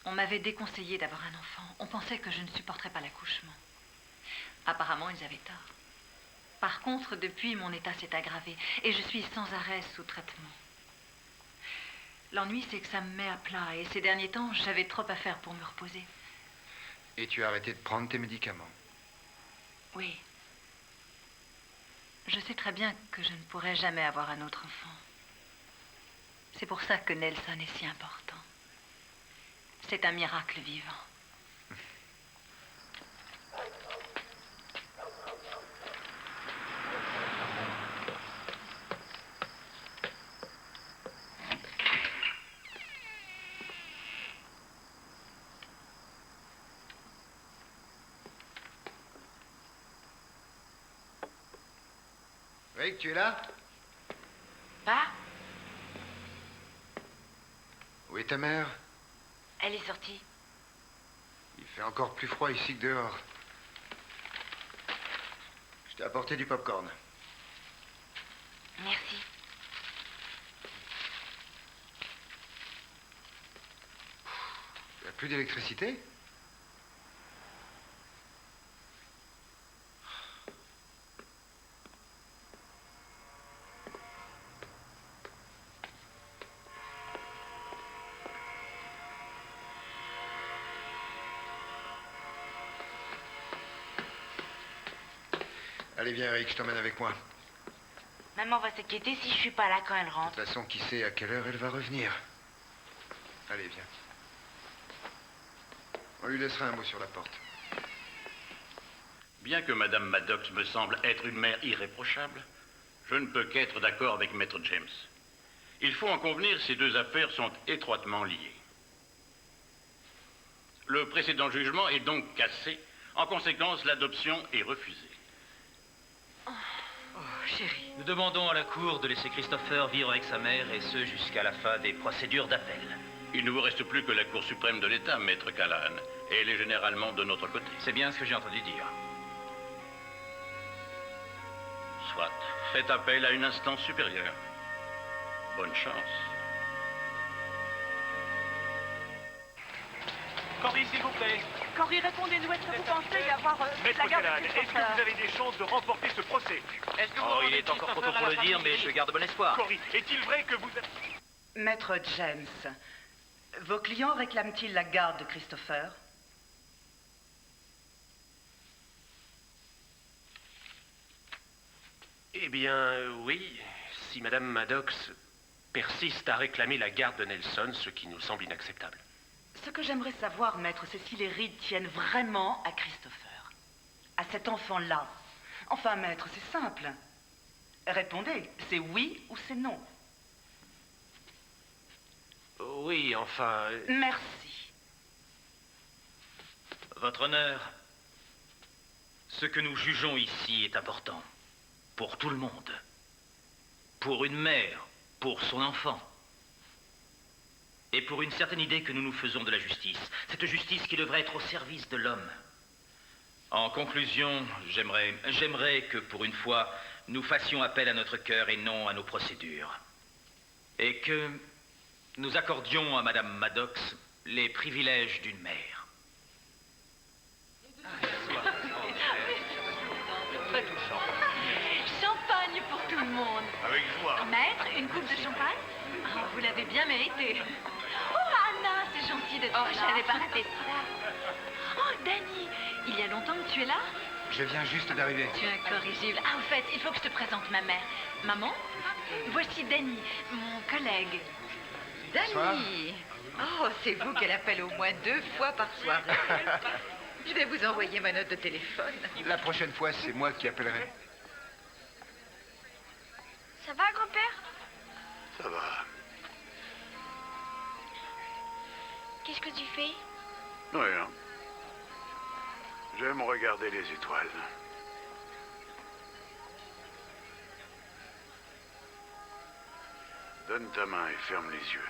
On m'avait déconseillé d'avoir un enfant. On pensait que je ne supporterais pas l'accouchement. Apparemment, ils avaient tort. Par contre, depuis, mon état s'est aggravé et je suis sans arrêt sous traitement. L'ennui, c'est que ça me met à plat et ces derniers temps, j'avais trop à faire pour me reposer. Et tu as arrêté de prendre tes médicaments? Oui. Je sais très bien que je ne pourrai jamais avoir un autre enfant. C'est pour ça que Nelson est si important. C'est un miracle vivant. Rick, tu es là? Pas? Où est ta mère? Elle est sortie. Il fait encore plus froid ici que dehors. Je t'ai apporté du popcorn. Merci. Il n'y a plus d'électricité? Allez, viens, Eric, je t'emmène avec moi. Maman va s'inquiéter si je suis pas là quand elle De rentre. toute façon, qui sait à quelle heure elle va revenir. Allez, viens. On lui laissera un mot sur la porte. Bien que Madame Maddox me semble être une mère irréprochable, je ne peux qu'être d'accord avec Maître James. Il faut en convenir, ces deux affaires sont étroitement liées. Le précédent jugement est donc cassé. En conséquence, l'adoption est refusée. Chérie. Nous demandons à la Cour de laisser Christopher vivre avec sa mère, et ce jusqu'à la fin des procédures d'appel. Il ne vous reste plus que la Cour suprême de l'État, Maître Callahan, et elle est généralement de notre côté. C'est bien ce que j'ai entendu dire. Soit. Faites appel à une instance supérieure. Bonne chance. Cory, s'il vous plaît. Cory, répondez-nous, est-ce que vous pensez avoir Maître la garde Callahan, de est-ce que Christopher? vous avez des chances de remporter ce procès? Oh, il est encore trop tôt pour le dire, mais je garde bon espoir. Cory, est-il vrai que vous... Maître James, vos clients réclament-ils la garde de Christopher? Eh bien, oui, si Madame Maddox persiste à réclamer la garde de Nelson, ce qui nous semble inacceptable. Ce que j'aimerais savoir, maître, c'est si les Reed tiennent vraiment à Christopher. À cet enfant-là. Enfin, maître, c'est simple. Répondez, c'est oui ou c'est non? Oui, enfin... Merci. Votre honneur, ce que nous jugeons ici est important. Pour tout le monde. Pour une mère pour son enfant. Et pour une certaine idée que nous nous faisons de la justice. Cette justice qui devrait être au service de l'homme. En conclusion, j'aimerais que pour une fois, nous fassions appel à notre cœur et non à nos procédures. Et que nous accordions à Madame Maddox les privilèges d'une mère. Champagne pour tout le monde. Avec joie. Maître, une coupe de champagne? Oh, vous l'avez bien mérité. Oh, Anna, c'est gentil de toi. Oh, je n'avais pas raté ça. Oh, Danny, il y a longtemps que tu es là? Je viens juste d'arriver. Tu es incorrigible. Ah, au fait, il faut que je te présente ma mère. Maman, voici Danny, mon collègue. Danny! Oh, c'est vous qu'elle appelle au moins 2 fois par soir. Je vais vous envoyer ma note de téléphone. La prochaine fois, c'est moi qui appellerai. Ça va, grand-père? Ça va. Qu'est-ce que tu fais? Rien. J'aime regarder les étoiles. Donne ta main et ferme les yeux.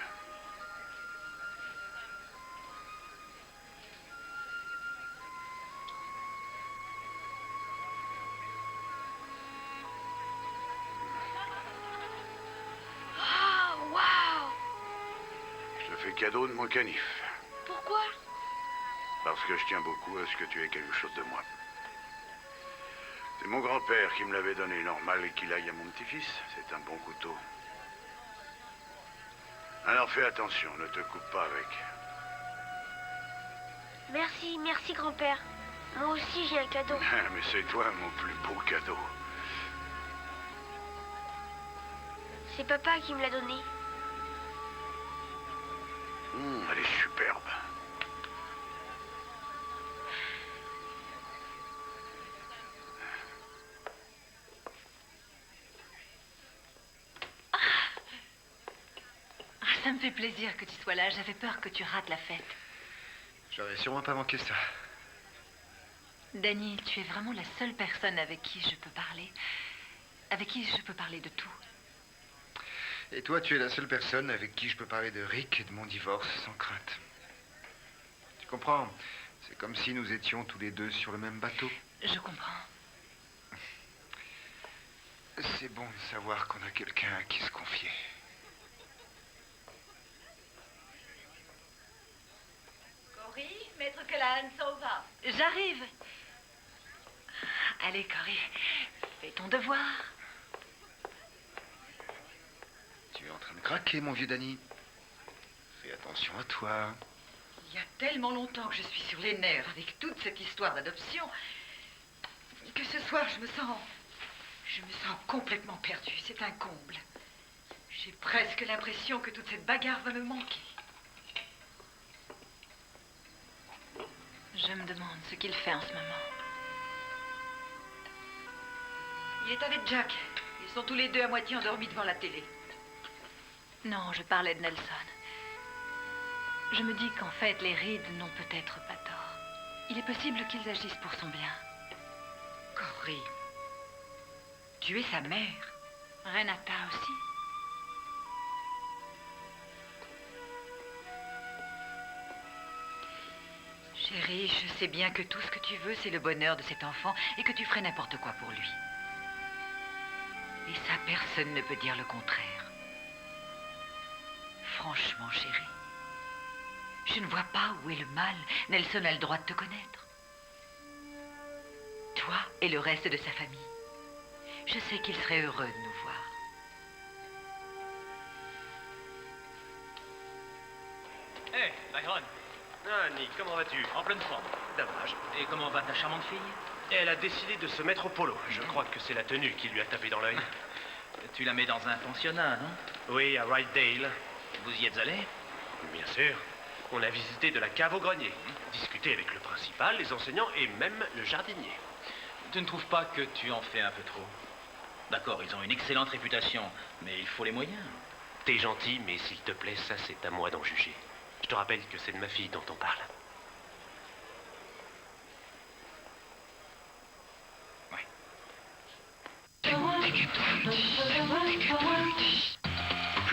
Oh, waouh! Je te fais cadeau de mon canif. Pourquoi? Parce que je tiens beaucoup à ce que tu aies quelque chose de moi. C'est mon grand-père qui me l'avait donné. Normal qu'il aille à mon petit-fils. C'est un bon couteau. Alors fais attention, ne te coupe pas avec. Merci, merci, grand-père. Moi aussi, j'ai un cadeau. Mais c'est toi mon plus beau cadeau. C'est papa qui me l'a donné. Elle est superbe. Ça me fait plaisir que tu sois là. J'avais peur que tu rates la fête. J'aurais sûrement pas manqué ça. Danny, tu es vraiment la seule personne avec qui je peux parler. Avec qui je peux parler de tout. Et toi, tu es la seule personne avec qui je peux parler de Rick et de mon divorce sans crainte. Tu comprends? C'est comme si nous étions tous les deux sur le même bateau. Je comprends. C'est bon de savoir qu'on a quelqu'un à qui se confier. Cory, maître Callahan s'en va. J'arrive. Allez, Cory, fais ton devoir. Tu es en train de craquer, mon vieux Danny. Fais attention à toi. Il y a tellement longtemps que je suis sur les nerfs avec toute cette histoire d'adoption que ce soir, je me sens complètement perdue. C'est un comble. J'ai presque l'impression que toute cette bagarre va me manquer. Je me demande ce qu'il fait en ce moment. Il est avec Jack. Ils sont tous les deux à moitié endormis devant la télé. Non, je parlais de Nelson. Je me dis qu'en fait, les Reed n'ont peut-être pas tort. Il est possible qu'ils agissent pour son bien. Cory, tu es sa mère. Renata aussi. Chérie, je sais bien que tout ce que tu veux, c'est le bonheur de cet enfant et que tu ferais n'importe quoi pour lui. Et ça, personne ne peut dire le contraire. Franchement, chérie, je ne vois pas où est le mal. Nelson a le droit de te connaître. Toi et le reste de sa famille. Je sais qu'il serait heureux de nous voir. Hé, Byron. Ah, Nick, comment vas-tu? En pleine forme. Dommage. Et comment va ta charmante fille? Elle a décidé de se mettre au polo. Je crois que c'est la tenue qui lui a tapé dans l'œil. Tu la mets dans un pensionnat, non? Oui, à Rydale. Vous y êtes allé? Bien sûr. On a visité de la cave au grenier, discuté avec le principal, les enseignants et même le jardinier. Tu ne trouves pas que tu en fais un peu trop? D'accord, ils ont une excellente réputation, mais il faut les moyens. T'es gentil, mais s'il te plaît, ça c'est à moi d'en juger. Je te rappelle que c'est de ma fille dont on parle.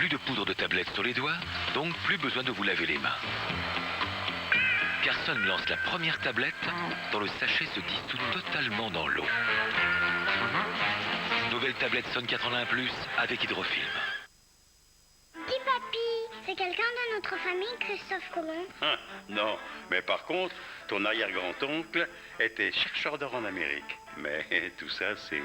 Plus de poudre de tablette sur les doigts, donc plus besoin de vous laver les mains. Carson lance la première tablette dont le sachet se dissout totalement dans l'eau. Nouvelle tablette Son 81 Plus avec hydrofilm. Dis papy, c'est quelqu'un de notre famille, Christophe Colomb? Non, mais par contre, ton arrière-grand-oncle était chercheur d'or en Amérique. Mais tout ça, c'est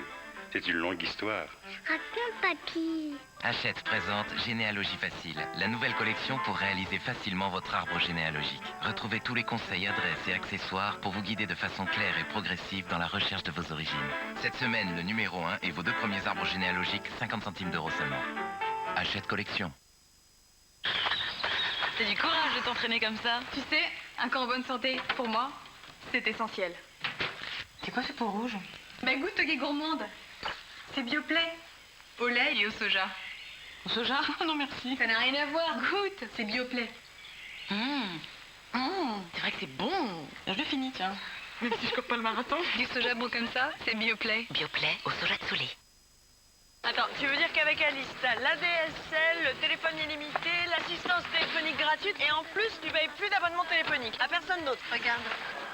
une longue histoire. Raconte papy. Hachette présente Généalogie Facile, la nouvelle collection pour réaliser facilement votre arbre généalogique. Retrouvez tous les conseils, adresses et accessoires pour vous guider de façon claire et progressive dans la recherche de vos origines. Cette semaine, le numéro 1 et vos 2 premiers arbres généalogiques, 50 centimes d'euros seulement. Hachette Collection. C'est du courage de t'entraîner comme ça. Tu sais, un corps en bonne santé, pour moi, c'est essentiel. C'est quoi ce pot rouge? Bah goûte, qui est gourmande. C'est Bioplay. Au lait et au soja. Au soja? Non merci. Ça n'a rien à voir. Goûte, c'est Bioplay. C'est vrai que c'est bon. Je le finis, tiens. Même si je cours pas le marathon. Du soja bon comme ça, c'est Bioplay. Bioplay au soja de Soulé. Attends, tu veux dire qu'avec Alice, t'as l'ADSL, le téléphone illimité, l'assistance téléphonique gratuite et en plus, tu payes plus d'abonnement téléphonique à personne d'autre. Regarde.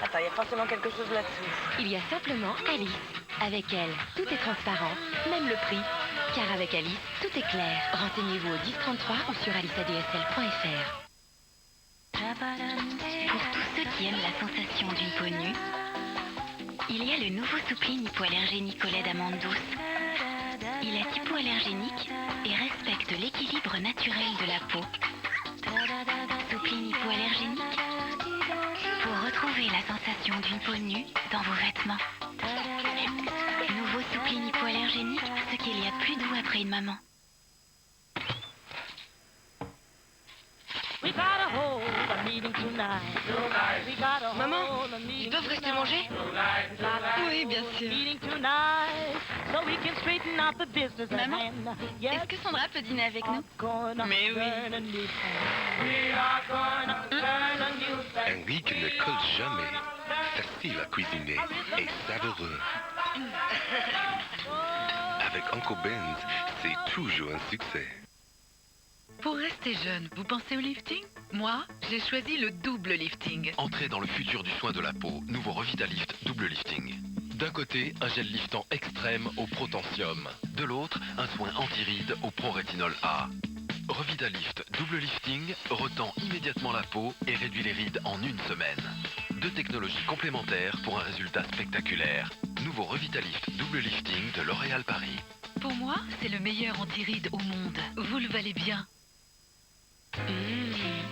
Attends, il y a forcément quelque chose là-dessous. Il y a simplement Alice. Avec elle, tout est transparent, même le prix. Car avec Alice, tout est clair. Renseignez-vous au 1033 ou sur aliceadsl.fr. Pour tous ceux qui aiment la sensation d'une peau nue, il y a le nouveau Soupline hypoallergénique au lait d'amande douce. Il est hypoallergénique et respecte l'équilibre naturel de la peau. Soupline hypoallergénique pour retrouver la sensation d'une peau nue dans vos vêtements. Nouveau Soupline hypoallergénique, ce qu'il y a plus doux après une maman. Maman, ils peuvent rester manger? Oui, bien sûr. Maman, est-ce que Sandra peut dîner avec nous? Mais oui. Un riz qui ne colle jamais, facile à cuisiner et savoureux. Avec Uncle Ben's, c'est toujours un succès. Pour rester jeune, vous pensez au lifting? Moi, j'ai choisi le double lifting. Entrez dans le futur du soin de la peau, nouveau Revitalift double lifting. D'un côté, un gel liftant extrême au protentium. De l'autre, un soin anti-rides au pro-rétinol A. Revitalift double lifting retend immédiatement la peau et réduit les rides en 1 semaine. 2 technologies complémentaires pour un résultat spectaculaire. Nouveau Revitalift double lifting de L'Oréal Paris. Pour moi, c'est le meilleur anti-rides au monde. Vous le valez bien.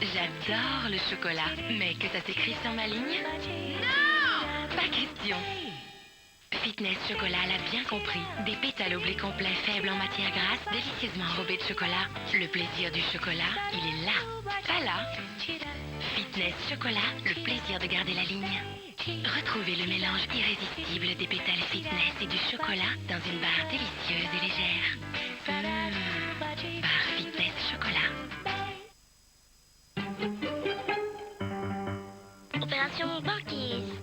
J'adore le chocolat. Mais que ça s'écrit sur ma ligne? Non! Pas question. Fitness Chocolat l'a bien compris. Des pétales au blé complet faibles en matière grasse, délicieusement enrobés de chocolat. Le plaisir du chocolat, il est là, pas là. Fitness Chocolat, le plaisir de garder la ligne. Retrouvez le mélange irrésistible des pétales fitness et du chocolat dans une barre délicieuse et légère. Barre Fitness Chocolat. Opération banquise.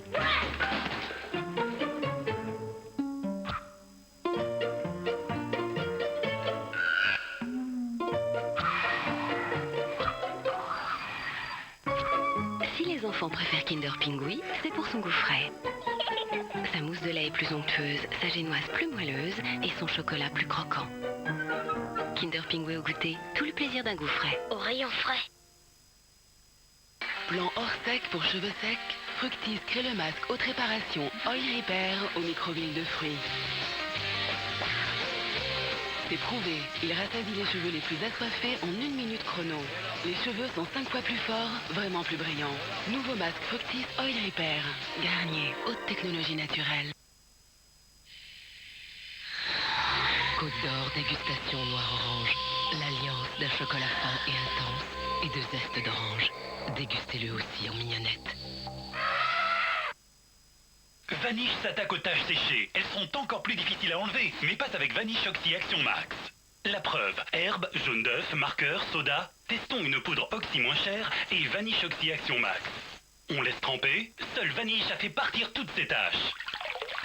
Si les enfants préfèrent Kinder Pingui, c'est pour son goût frais. Sa mousse de lait est plus onctueuse, sa génoise plus moelleuse et son chocolat plus croquant. Kinder Pingui au goûter, tout le plaisir d'un goût frais. Au rayon frais. Plan hors sec pour cheveux secs, Fructis crée le masque haute réparation Oil Repair aux micro-huiles de fruits. C'est prouvé, il rassasie les cheveux les plus assoiffés en 1 minute chrono. Les cheveux sont 5 fois plus forts, vraiment plus brillants. Nouveau masque Fructis Oil Repair. Garnier, haute technologie naturelle. Côte d'Or, dégustation noir-orange. L'alliance d'un chocolat fin et intense et de zeste d'orange. Dégustez-le aussi en mignonnette. Vanish s'attaque aux taches séchées. Elles seront encore plus difficiles à enlever, mais pas avec Vanish Oxy Action Max. La preuve, herbe, jaune d'œuf, marqueur, soda. Testons une poudre Oxy moins chère et Vanish Oxy Action Max. On laisse tremper, seul Vanish a fait partir toutes ces taches.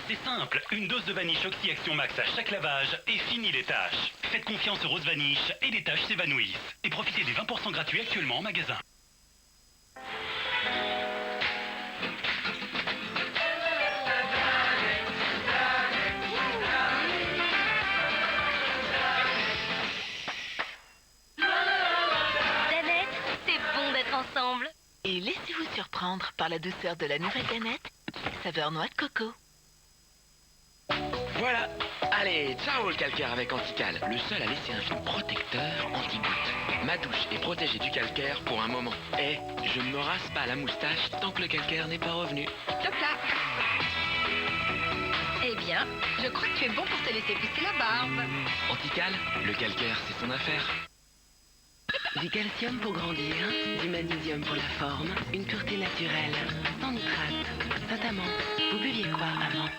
C'est simple, une dose de Vanish Oxy Action Max à chaque lavage et fini les taches. Faites confiance aux roses vaniches et les taches s'évanouissent. Et profitez des 20% gratuits actuellement en magasin. Danette, c'est bon d'être ensemble. Et laissez-vous surprendre par la douceur de la nouvelle Danette, saveur noix de coco. Voilà. Allez, ciao le calcaire avec Antical. Le seul à laisser un film protecteur anti-goutte. Ma douche est protégée du calcaire pour un moment. Et je ne me rase pas la moustache tant que le calcaire n'est pas revenu. Top là. Eh bien, je crois que tu es bon pour te laisser pousser la barbe. Antical, le calcaire, c'est son affaire. Du calcium pour grandir, du magnésium pour la forme, une pureté naturelle, sans nitrate. Notamment, vous buviez quoi avant?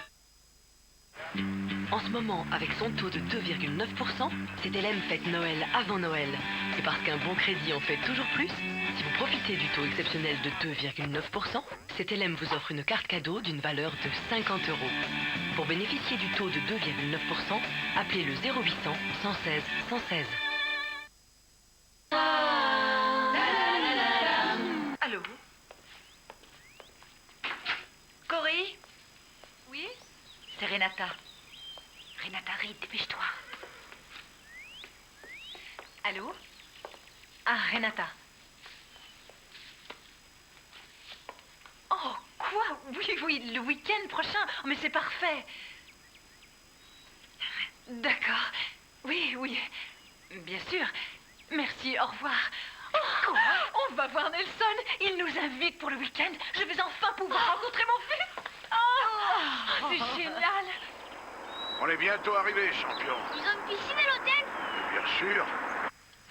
En ce moment, avec son taux de 2,9%, CTLM fête Noël avant Noël. Et parce qu'un bon crédit en fait toujours plus, si vous profitez du taux exceptionnel de 2,9%, CTLM vous offre une carte cadeau d'une valeur de 50 €. Pour bénéficier du taux de 2,9%, appelez le 0800 116 116. Allô? Cory? Oui? C'est Renata. Renata Reed, dépêche-toi. Allô? Ah, Renata. Oh, quoi? Oui, le week-end prochain. Oh, mais c'est parfait. D'accord. Oui. Bien sûr. Merci, au revoir. Oh, on va voir Nelson. Il nous invite pour le week-end. Je vais enfin pouvoir rencontrer mon fils. Oh, c'est génial. On est bientôt arrivés, champion. Ils ont une piscine à l'hôtel? Bien sûr.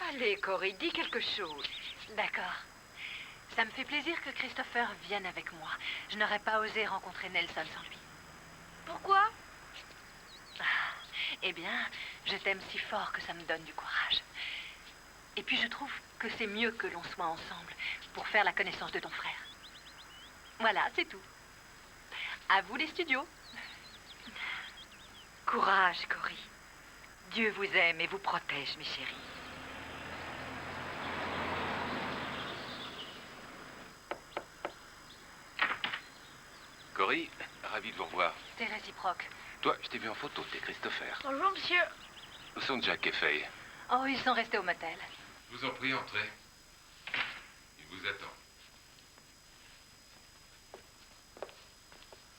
Allez, Cory, dis quelque chose. D'accord. Ça me fait plaisir que Christopher vienne avec moi. Je n'aurais pas osé rencontrer Nelson sans lui. Pourquoi? Eh bien, je t'aime si fort que ça me donne du courage. Et puis je trouve que c'est mieux que l'on soit ensemble pour faire la connaissance de ton frère. Voilà, c'est tout. À vous les studios. Courage, Cory. Dieu vous aime et vous protège, mes chéris. Cory, ravi de vous revoir. C'est réciproque. Toi, je t'ai vu en photo, t'es Christopher. Bonjour, monsieur. Où sont Jack et Faye? Oh, ils sont restés au motel. Je vous en prie, entrez. Il vous attend.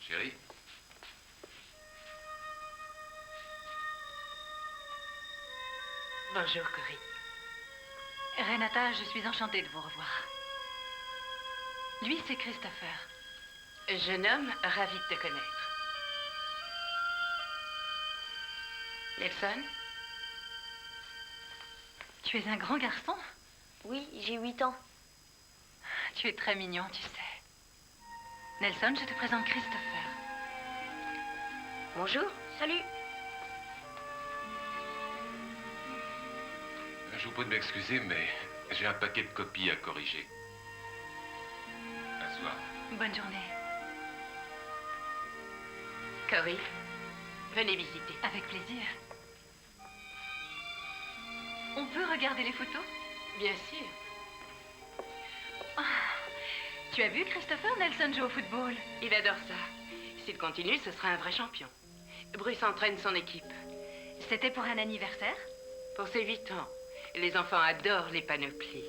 Chérie? Bonjour, Cory. Renata, je suis enchantée de vous revoir. Lui, c'est Christopher. Jeune homme, ravi de te connaître. Nelson? Tu es un grand garçon? Oui, j'ai 8 ans. Tu es très mignon, tu sais. Nelson, je te présente Christopher. Bonjour. Salut. Je vous prie de m'excuser, mais j'ai un paquet de copies à corriger. À soir. Bonne journée. Cory, venez visiter. Avec plaisir. On peut regarder les photos? Bien sûr. Tu as vu Christopher? Nelson joue au football. Il adore ça. S'il continue, ce sera un vrai champion. Bruce entraîne son équipe. C'était pour un anniversaire? Pour ses 8 ans. Les enfants adorent les panoplies.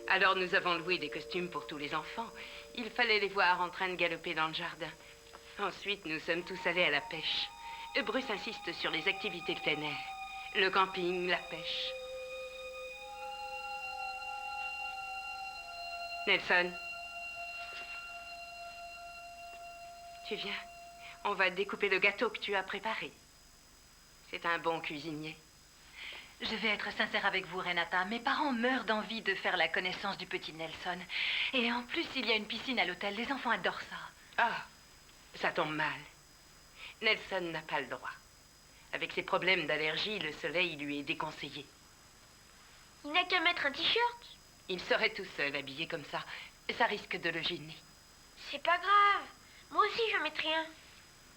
Alors nous avons loué des costumes pour tous les enfants. Il fallait les voir en train de galoper dans le jardin. Ensuite, nous sommes tous allés à la pêche. Bruce insiste sur les activités de plein air. Le camping, la pêche. Nelson. Tu viens? On va découper le gâteau que tu as préparé. C'est un bon cuisinier. Je vais être sincère avec vous, Renata. Mes parents meurent d'envie de faire la connaissance du petit Nelson. Et en plus, il y a une piscine à l'hôtel. Les enfants adorent ça. Ah, ça tombe mal. Nelson n'a pas le droit. Avec ses problèmes d'allergie, le soleil lui est déconseillé. Il n'a qu'à mettre un t-shirt. Il serait tout seul, habillé comme ça. Ça risque de le gêner. C'est pas grave. Moi aussi, je mettrai rien.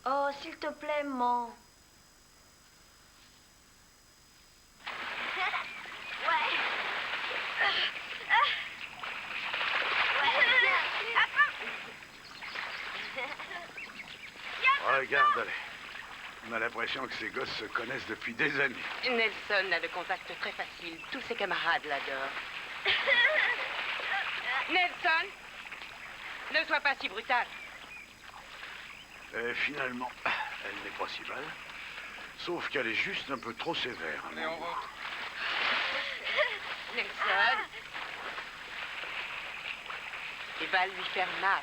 Oh, s'il te plaît, maman. Regarde-les. On a l'impression que ces gosses se connaissent depuis des années. Nelson a le contact très facile. Tous ses camarades l'adorent. Nelson, ne sois pas si brutal. Et finalement, elle n'est pas si mal. Sauf qu'elle est juste un peu trop sévère. Allez, on rentre. Nelson. Il va lui faire mal.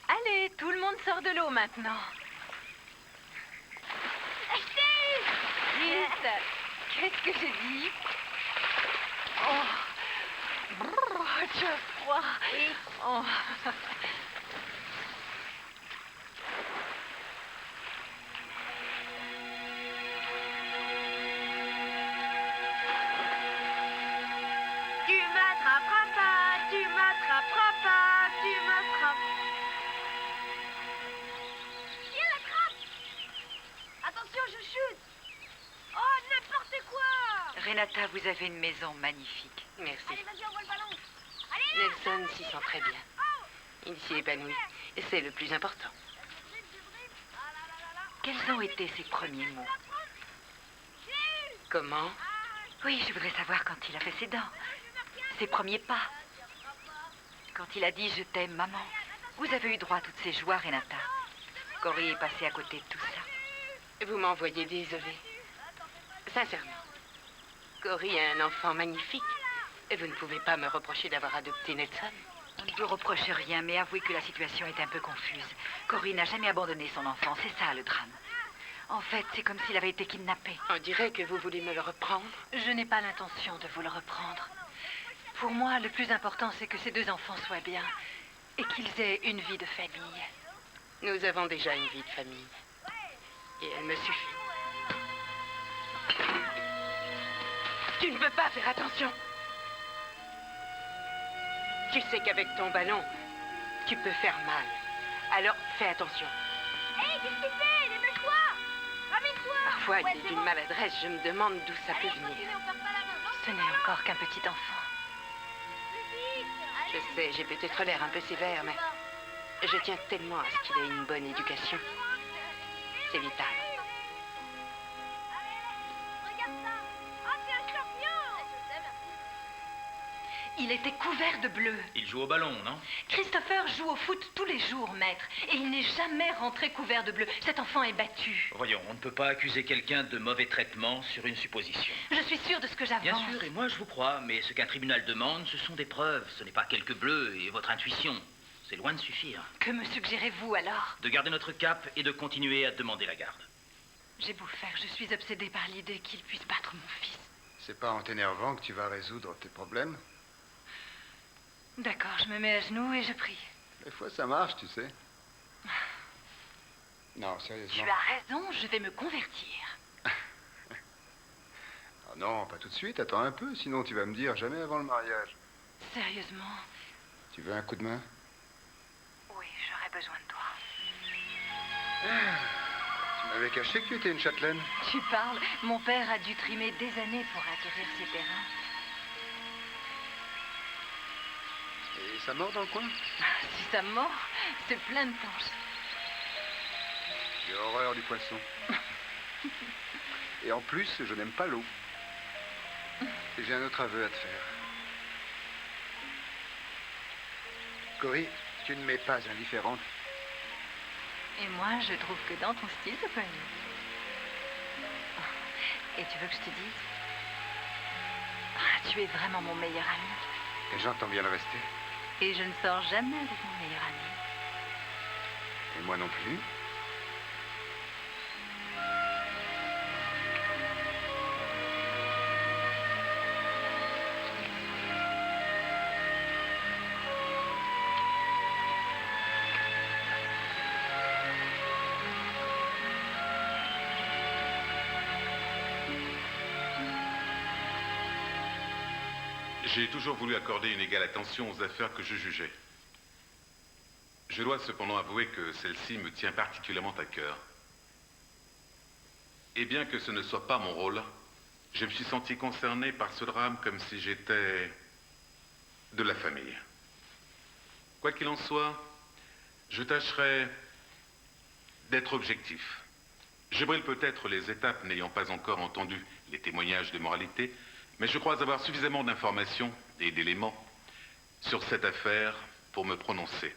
Allez, tout le monde sort de l'eau maintenant. Chris, qu'est-ce que j'ai dit? Oh, brrr, tu as froid. Oh. Tu m'attraperas pas, tu m'attraperas pas, tu m'attrapes. Tiens la trappe. Attention, je chute. Oh, n'importe quoi. Renata, vous avez une maison magnifique. Merci. Allez, vas-y, envoie le ballon. Allez, Nelson s'y sent très bien. Il s'y épanouit. Et c'est le plus important. Quels ont été ses premiers mots? Comment? Oui, je voudrais savoir quand il a fait ses dents. Ses premiers pas. Quand il a dit « je t'aime, maman ». Vous avez eu droit à toutes ces joies, Renata. Cory est passé à côté de tout ça. Vous m'envoyez désolé. Sincèrement. Cory est un enfant magnifique. Et vous ne pouvez pas me reprocher d'avoir adopté Nelson. On ne peut reprocher rien, mais avouez que la situation est un peu confuse. Cory n'a jamais abandonné son enfant, c'est ça le drame. En fait, c'est comme s'il avait été kidnappé. On dirait que vous voulez me le reprendre. Je n'ai pas l'intention de vous le reprendre. Pour moi, le plus important, c'est que ces deux enfants soient bien et qu'ils aient une vie de famille. Nous avons déjà une vie de famille. Et elle me suffit. Tu ne peux pas faire attention. Tu sais qu'avec ton ballon, tu peux faire mal. Alors, fais attention. Hé, qu'est-ce que c'est? Dépêche-toi. Ramène-toi. Parfois, il est d'une maladresse. Je me demande d'où ça peut venir. Ce n'est encore qu'un petit enfant. Je sais, j'ai peut-être l'air un peu sévère, mais je tiens tellement à ce qu'il ait une bonne éducation. C'est vital. Il était couvert de bleu. Il joue au ballon, non? Christopher joue au foot tous les jours, maître. Et il n'est jamais rentré couvert de bleu. Cet enfant est battu. Voyons, on ne peut pas accuser quelqu'un de mauvais traitement sur une supposition. Je suis sûre de ce que j'avance. Bien sûr, et moi je vous crois, mais ce qu'un tribunal demande, ce sont des preuves. Ce n'est pas quelques bleus et votre intuition. C'est loin de suffire. Que me suggérez-vous alors? De garder notre cap et de continuer à demander la garde. J'ai beau faire, je suis obsédée par l'idée qu'il puisse battre mon fils. C'est pas en t'énervant que tu vas résoudre tes problèmes? D'accord, je me mets à genoux et je prie. Des fois, ça marche, tu sais. Non, sérieusement. Tu as raison, je vais me convertir. Ah non, pas tout de suite, attends un peu, sinon tu vas me dire jamais avant le mariage. Sérieusement? Tu veux un coup de main? Oui, j'aurais besoin de toi. Tu m'avais caché que tu étais une châtelaine. Tu parles? Mon père a dû trimer des années pour acquérir ces terrains. Et ça mord dans le coin? Si ça mord, c'est plein de planches. J'ai horreur du poisson. Et en plus, je n'aime pas l'eau. Et j'ai un autre aveu à te faire. Cory, tu ne m'es pas indifférente. Et moi, je trouve que dans ton style, c'est pas mieux. Et tu veux que je te dise? Tu es vraiment mon meilleur ami. Et j'entends bien le rester. Et je ne sors jamais avec mon meilleur ami. Et moi non plus. J'ai toujours voulu accorder une égale attention aux affaires que je jugeais. Je dois cependant avouer que celle-ci me tient particulièrement à cœur. Et bien que ce ne soit pas mon rôle, Je me suis senti concerné par ce drame comme si j'étais de la famille. Quoi qu'il en soit, je tâcherai d'être objectif. Je brûle peut-être les étapes n'ayant pas encore entendu les témoignages de moralité, mais je crois avoir suffisamment d'informations et d'éléments sur cette affaire pour me prononcer.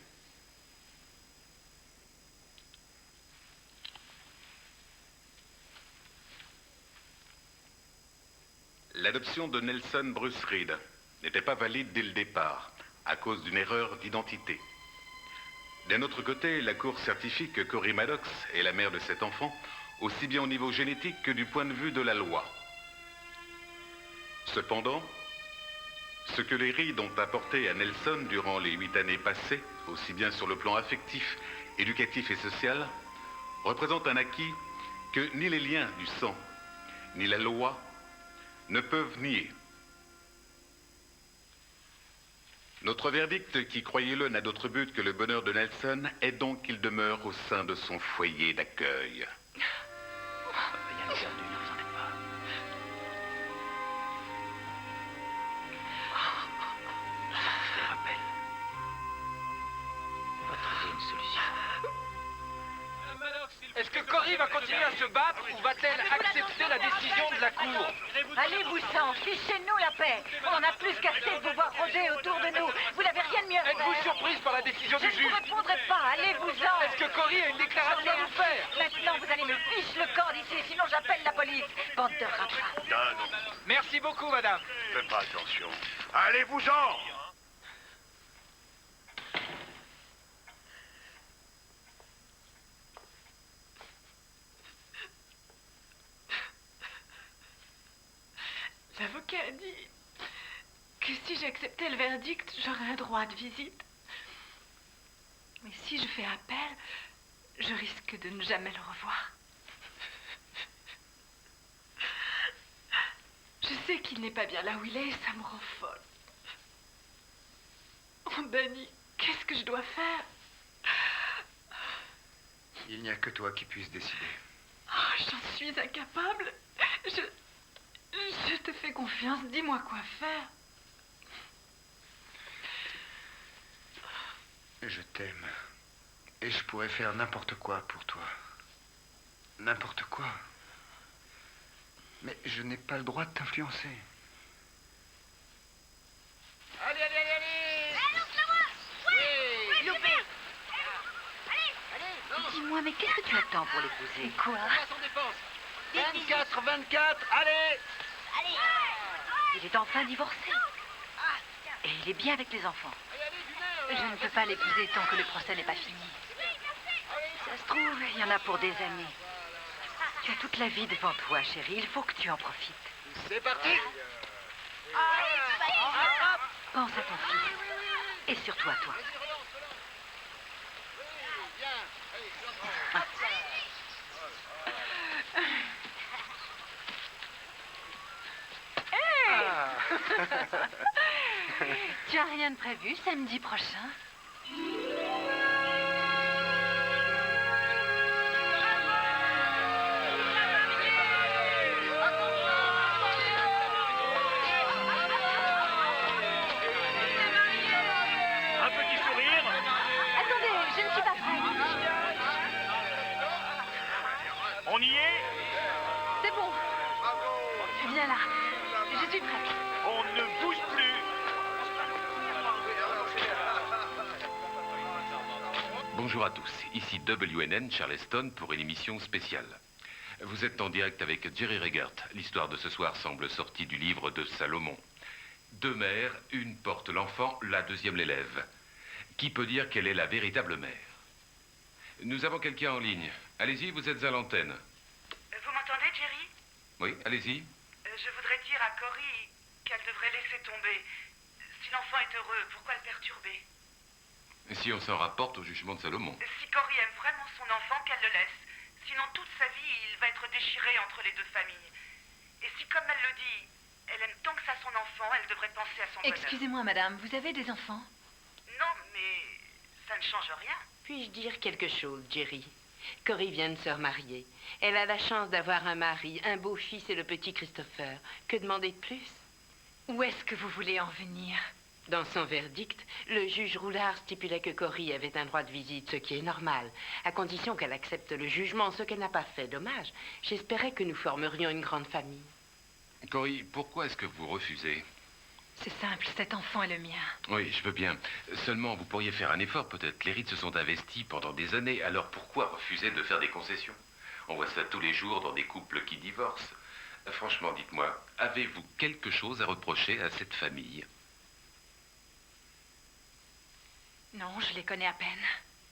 L'adoption de Nelson Bruce Reed n'était pas valide dès le départ, à cause d'une erreur d'identité. D'un autre côté, la Cour certifie que Cory Maddox est la mère de cet enfant, aussi bien au niveau génétique que du point de vue de la loi. Cependant, ce que les Reed ont apporté à Nelson durant les 8 années passées, aussi bien sur le plan affectif, éducatif et social, représente un acquis que ni les liens du sang, ni la loi ne peuvent nier. Notre verdict, qui, croyez-le, n'a d'autre but que le bonheur de Nelson, est donc qu'il demeure au sein de son foyer d'accueil. Rien de perdu, ne vous en faites pas. Je te rappelle. On va trouver une solution. Est-ce que Cory va continuer à se battre ou va-t-elle accepter la décision de la Cour? Allez-vous-en, fichez-nous la paix. On en a plus qu'assez de vous voir rôder autour de nous. Vous n'avez rien de mieux à faire. Êtes-vous surprise par la décision du Je juge? ne vous répondrai pas, allez-vous-en. Est-ce que Cory a une déclaration à nous faire? Maintenant, vous allez me fiche le camp d'ici, sinon j'appelle la police. Bande de rats. Donne. Merci beaucoup, madame. Faites pas attention. Allez-vous-en! L'avocat a dit que si j'acceptais le verdict, j'aurais un droit de visite. Mais si je fais appel, je risque de ne jamais le revoir. Je sais qu'il n'est pas bien là où il est et ça me rend folle. Oh, Danny, qu'est-ce que je dois faire? Il n'y a que toi qui puisses décider. Oh, j'en suis incapable. Je te fais confiance, dis-moi quoi faire. Je t'aime. Et je pourrais faire n'importe quoi pour toi. N'importe quoi. Mais je n'ai pas le droit de t'influencer. Allez, allez, allez, allez! Oui! Loupé! Allez! Dis-moi, mais qu'est-ce que tu attends pour l'épouser? Quoi? 24, 24, allez! Il est enfin divorcé. Et il est bien avec les enfants. Je ne peux pas l'épouser tant que le procès n'est pas fini. Ça se trouve, il y en a pour des années. Tu as toute la vie devant toi, chérie. Il faut que tu en profites. C'est parti! Pense à ton fils. Et surtout à toi. Tu as rien de prévu samedi prochain? Un petit sourire. Attendez, je ne suis pas prête. On y est? C'est bon. Viens là. Je suis prête. On ne bouge plus. Bonjour à tous, ici WNN Charleston pour une émission spéciale. Vous êtes en direct avec Jerry Regert. L'histoire de ce soir semble sortie du livre de Salomon. Deux mères, une porte l'enfant, la deuxième l'élève. Qui peut dire quelle est la véritable mère? Nous avons quelqu'un en ligne. Allez-y, vous êtes à l'antenne. Vous m'entendez, Jerry? Oui, allez-y. Je voudrais dire à Cory qu'elle devrait laisser tomber. Si l'enfant est heureux, pourquoi le perturber? Si on s'en rapporte au jugement de Salomon. Si Cory aime vraiment son enfant, qu'elle le laisse. Sinon, toute sa vie, il va être déchiré entre les deux familles. Et si, comme elle le dit, elle aime tant que ça son enfant, elle devrait penser à son bonheur. Excusez-moi, madame, vous avez des enfants? Non, mais ça ne change rien. Puis-je dire quelque chose, Jerry? Cory vient de se remarier. Elle a la chance d'avoir un mari, un beau fils et le petit Christopher. Que demander de plus? Où est-ce que vous voulez en venir? Dans son verdict, le juge Roulard stipulait que Cory avait un droit de visite, ce qui est normal, à condition qu'elle accepte le jugement, ce qu'elle n'a pas fait. Dommage. J'espérais que nous formerions une grande famille. Cory, pourquoi est-ce que vous refusez? C'est simple, cet enfant est le mien. Oui, je veux bien. Seulement, vous pourriez faire un effort, peut-être. Les rites se sont investis pendant des années, alors pourquoi refuser de faire des concessions? On voit ça tous les jours dans des couples qui divorcent. Franchement, dites-moi, avez-vous quelque chose à reprocher à cette famille? Non, je les connais à peine.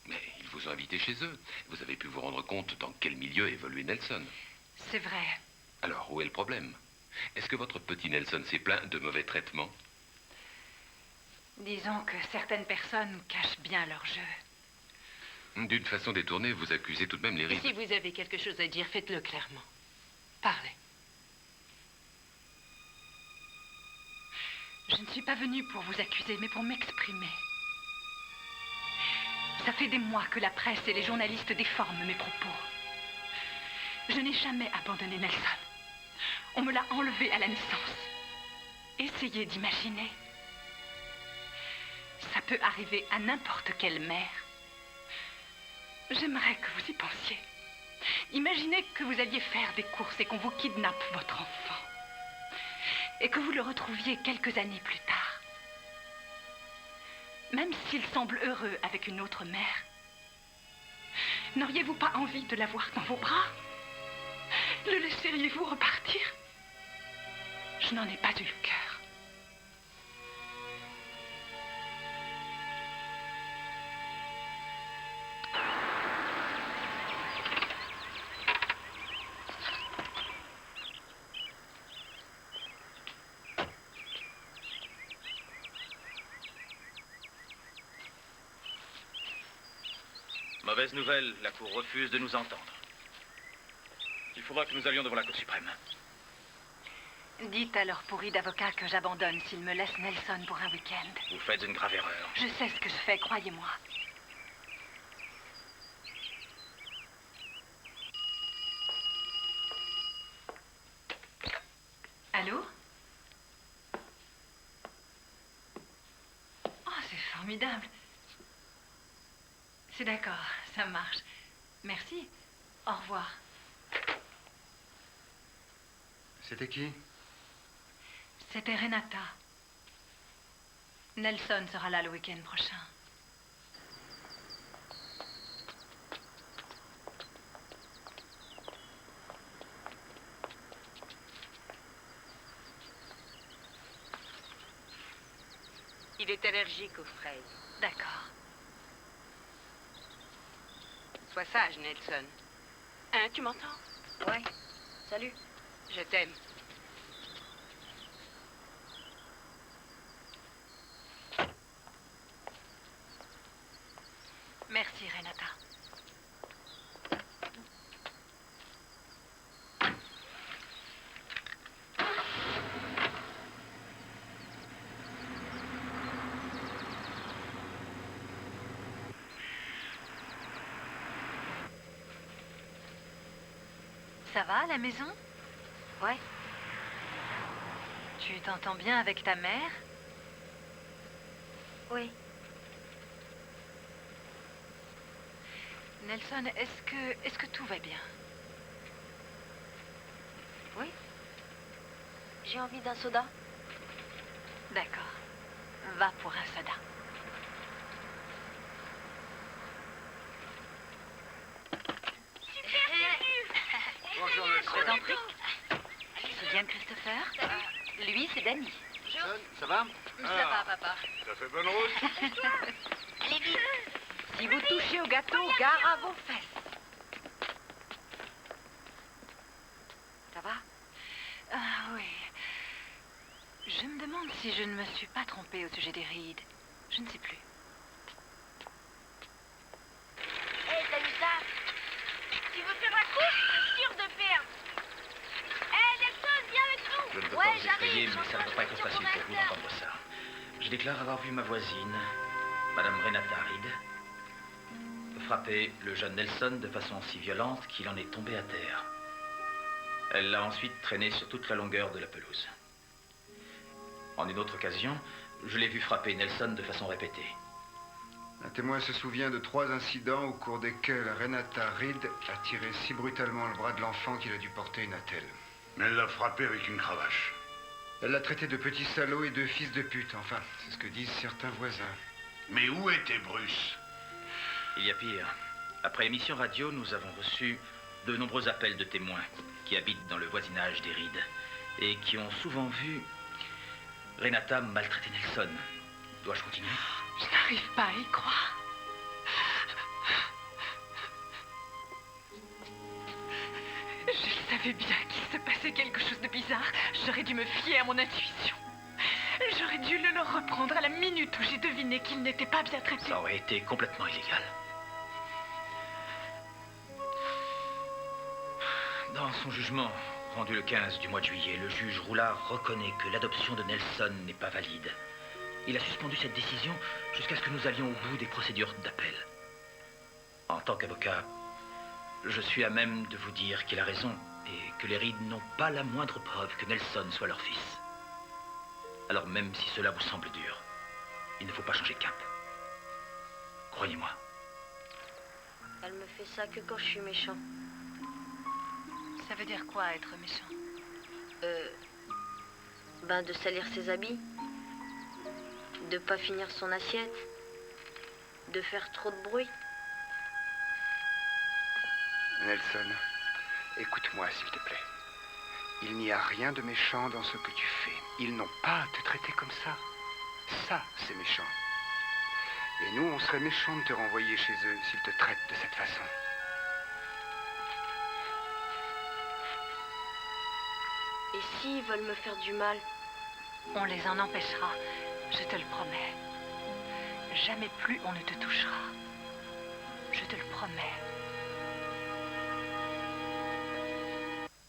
Mais ils vous ont invité chez eux. Vous avez pu vous rendre compte dans quel milieu évoluait Nelson. C'est vrai. Alors, où est le problème? Est-ce que votre petit Nelson s'est plaint de mauvais traitements? Disons que certaines personnes cachent bien leur jeu. D'une façon détournée, vous accusez tout de même les rites. Si vous avez quelque chose à dire, faites-le clairement. Parlez. Je ne suis pas venue pour vous accuser, mais pour m'exprimer. Ça fait des mois que la presse et les journalistes déforment mes propos. Je n'ai jamais abandonné Nelson. On me l'a enlevé à la naissance. Essayez d'imaginer. Ça peut arriver à n'importe quelle mère. J'aimerais que vous y pensiez. Imaginez que vous alliez faire des courses et qu'on vous kidnappe votre enfant. Et que vous le retrouviez quelques années plus tard. Même s'il semble heureux avec une autre mère, n'auriez-vous pas envie de l'avoir dans vos bras? Le laisseriez-vous repartir? Je n'en ai pas eu le cœur. Mauvaise nouvelle, la Cour refuse de nous entendre. Il faudra que nous allions devant la Cour suprême. Dites à leur pourri d'avocat que j'abandonne s'ils me laissent Nelson pour un week-end. Vous faites une grave erreur. Je sais ce que je fais, croyez-moi. Allô? Oh, c'est formidable. C'est d'accord, ça marche. Merci. Au revoir. C'était qui? C'était Renata. Nelson sera là le week-end prochain. Il est allergique aux fraises. D'accord. Sois sage, Nelson. Hein, tu m'entends? Ouais. Salut. Je t'aime. Merci, Renata. Ça va à la maison? Ouais. Tu t'entends bien avec ta mère? Oui. Nelson, est-ce que tout va bien? Oui. J'ai envie d'un soda. D'accord. Va pour un soda. Bonjour, Je vous en prie. C'est bien Christopher? Lui, c'est Danny. John, ça va? Ça va, papa. Ça fait bonne route. Allez vite. Si vous touchez au gâteau, gare à vos fesses. Ça va? Ah oui. Je me demande si je ne me suis pas trompée au sujet des rides. Je ne sais plus. Hé, t'as vu ça? Tu veux faire la course? T'es sûr de perdre? Hé, Nelson, viens avec nous! Je ne veux pas vous effrayer, mais ça ne doit pas être facile pour vous d'entendre ça. Je déclare avoir vu ma voisine, Madame Renata Reed, frappé le jeune Nelson de façon si violente qu'il en est tombé à terre. Elle l'a ensuite traîné sur toute la longueur de la pelouse. En une autre occasion, je l'ai vu frapper Nelson de façon répétée. Un témoin se souvient de 3 incidents au cours desquels Renata Reed a tiré si brutalement le bras de l'enfant qu'il a dû porter une attelle. Mais elle l'a frappé avec une cravache. Elle l'a traité de petit salaud et de fils de pute. Enfin, c'est ce que disent certains voisins. Mais où était Bruce? Il y a pire. Après émission radio, nous avons reçu de nombreux appels de témoins qui habitent dans le voisinage des Reed et qui ont souvent vu Renata maltraiter Nelson. Dois-je continuer? Je n'arrive pas à y croire. Je savais bien qu'il se passait quelque chose de bizarre. J'aurais dû me fier à mon intuition. J'aurais dû le leur reprendre à la minute où j'ai deviné qu'il n'était pas bien traité. Ça aurait été complètement illégal. Dans son jugement, rendu le 15 du mois de juillet, le juge Roulard reconnaît que l'adoption de Nelson n'est pas valide. Il a suspendu cette décision jusqu'à ce que nous allions au bout des procédures d'appel. En tant qu'avocat, je suis à même de vous dire qu'il a raison et que les Reed n'ont pas la moindre preuve que Nelson soit leur fils. Alors même si cela vous semble dur, il ne faut pas changer de cap. Croyez-moi. Elle me fait ça que quand je suis méchant. Ça veut dire quoi, être méchant? Ben de salir ses habits, de pas finir son assiette, de faire trop de bruit. Nelson, écoute-moi s'il te plaît. Il n'y a rien de méchant dans ce que tu fais. Ils n'ont pas à te traiter comme ça. Ça, c'est méchant. Et nous, on serait méchants de te renvoyer chez eux s'ils te traitent de cette façon. Et s'ils veulent me faire du mal? On les en empêchera, je te le promets. Jamais plus on ne te touchera. Je te le promets.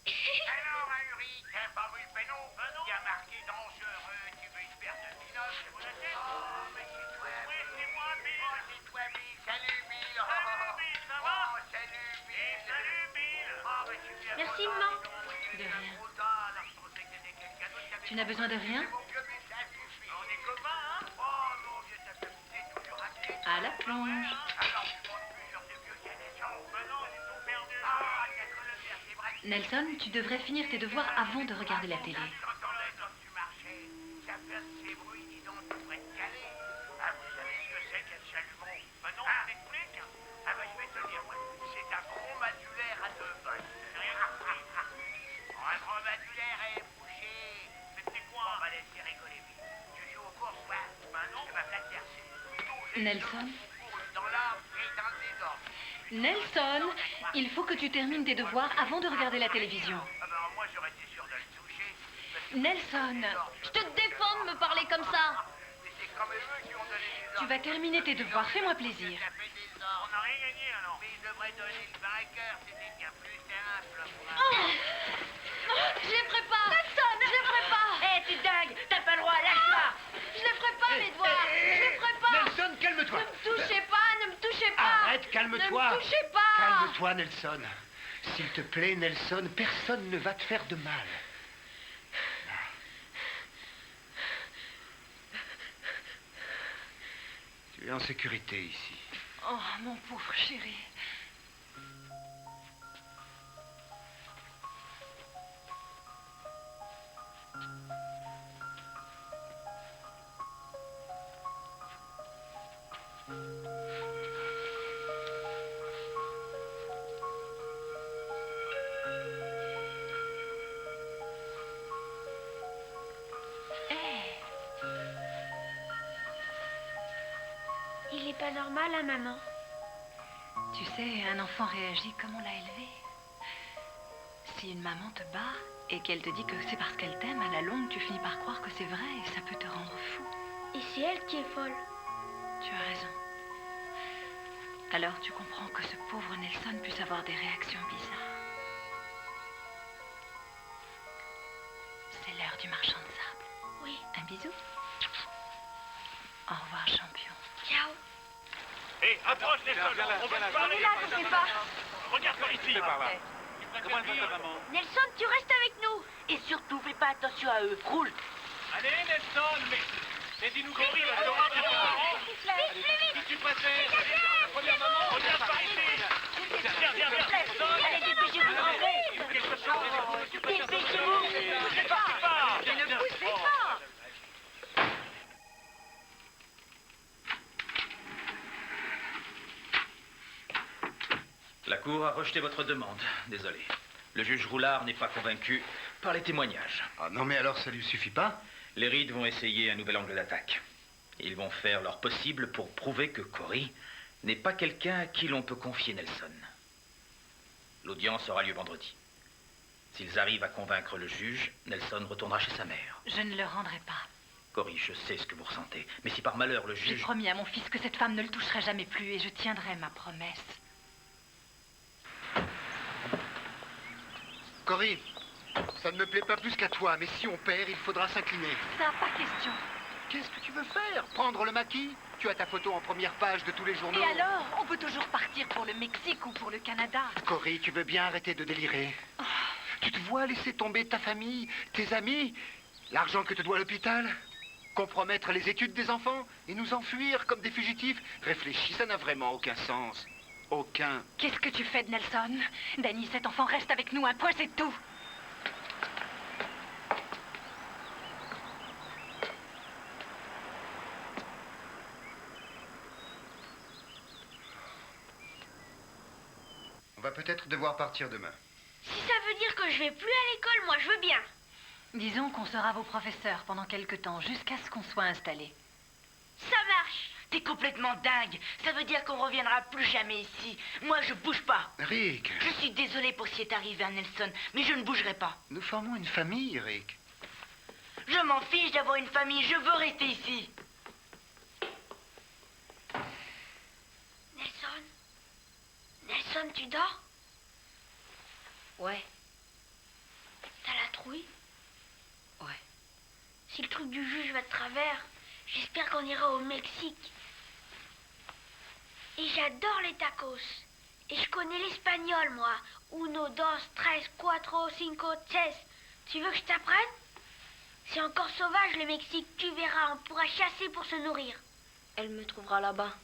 Alors, Ahuri, t'as pas vu le pénon? Il y a marqué dangereux, tu veux une paire de binocs, je vous la tête? Oh, mais c'est toi, oui, c'est moi, Bill. Oh, c'est toi, Bill. Salut, Bill. Salut, Bill, ça va? Oh, salut, Bill. Salut, Bill. Oh, mais tu viens. Merci, maman. De rien. Tu n'as besoin de rien? À la plonge. Nelson, tu devrais finir tes devoirs avant de regarder la télé. Nelson? Nelson, il faut que tu termines tes devoirs avant de regarder la télévision. Nelson, Je te défends de me parler comme ça. tu vas terminer tes devoirs, fais-moi plaisir. On n'a rien gagné alors. Mais il devrait donner le vainqueur, c'était bien plus simple. Je les ferai pas. Nelson, je les ferai pas. Hé, t'es dingue, t'as pas le droit, lâche-moi. Je les ferai pas, mes devoirs. Je les ferai pas. Nelson, calme-toi. Ne me touchez pas, ne me touchez pas. Arrête, calme-toi. Ne me touchez pas. Calme-toi, Nelson. S'il te plaît, Nelson, personne ne va te faire de mal. Tu es en sécurité ici. Oh, mon pauvre chéri. Il est pas normal, hein, maman? Tu sais, un enfant réagit comme on l'a élevé. Si une maman te bat et qu'elle te dit que c'est parce qu'elle t'aime, à la longue, tu finis par croire que c'est vrai et ça peut te rendre fou. Et c'est elle qui est folle. Tu as raison. Alors tu comprends que ce pauvre Nelson puisse avoir des réactions bizarres. C'est l'heure du marchand de sable. Oui. Un bisou. Au revoir, champion. Ciao. Hé, approche Nelson. On va se parler. On est là, je sais pas. Regarde par ici. par là. Comment va ta maman? Nelson, tu restes avec nous. Et surtout, fais pas attention à eux. Roule. Allez, Nelson, mais dis-nous Cory, là, Vite, plus vite. si tu passais. La première maman, regarde par ici. Viens. Allez, dépêchez-vous d'entrer. Dépêchez-vous. Ne poussez pas. La Cour a rejeté votre demande. Désolé. Le juge Roulard n'est pas convaincu par les témoignages. Ah non, mais alors ça lui suffit pas? Les Reed vont essayer un nouvel angle d'attaque. Ils vont faire leur possible pour prouver que Cory n'est pas quelqu'un à qui l'on peut confier Nelson. L'audience aura lieu vendredi. S'ils arrivent à convaincre le juge, Nelson retournera chez sa mère. Je ne le rendrai pas. Cory, je sais ce que vous ressentez, mais si par malheur le J'ai juge... promis à mon fils que cette femme ne le toucherait jamais plus et je tiendrai ma promesse. Cory, ça ne me plaît pas plus qu'à toi, mais si on perd, il faudra s'incliner. Ça, pas question. Qu'est-ce que tu veux faire? Prendre le maquis? Tu as ta photo en première page de tous les journaux. Et alors? On peut toujours partir pour le Mexique ou pour le Canada. Cory, tu veux bien arrêter de délirer? Tu te vois laisser tomber ta famille, tes amis, l'argent que te doit l'hôpital, compromettre les études des enfants et nous enfuir comme des fugitifs? Réfléchis, ça n'a vraiment aucun sens. Aucun. Qu'est-ce que tu fais de Nelson? Danny, cet enfant reste avec nous, un point, c'est tout. On va peut-être devoir partir demain. Si ça veut dire que je vais plus à l'école, moi je veux bien. Disons qu'on sera vos professeurs pendant quelque temps, jusqu'à ce qu'on soit installés. Ça marche. T'es complètement dingue. Ça veut dire qu'on reviendra plus jamais ici. Moi, je bouge pas. Rick. Je suis désolée pour ce qui est arrivé à Nelson, mais je ne bougerai pas. Nous formons une famille, Rick. Je m'en fiche d'avoir une famille. Je veux rester ici. Nelson, tu dors? Ouais. T'as la trouille? Ouais. Si le truc du juge va de travers, j'espère qu'on ira au Mexique. Et j'adore les tacos. Et je connais l'espagnol, moi. Uno, dos, tres, cuatro, cinco, seis. Tu veux que je t'apprenne? C'est encore sauvage, le Mexique. Tu verras, on pourra chasser pour se nourrir. Elle me trouvera là-bas.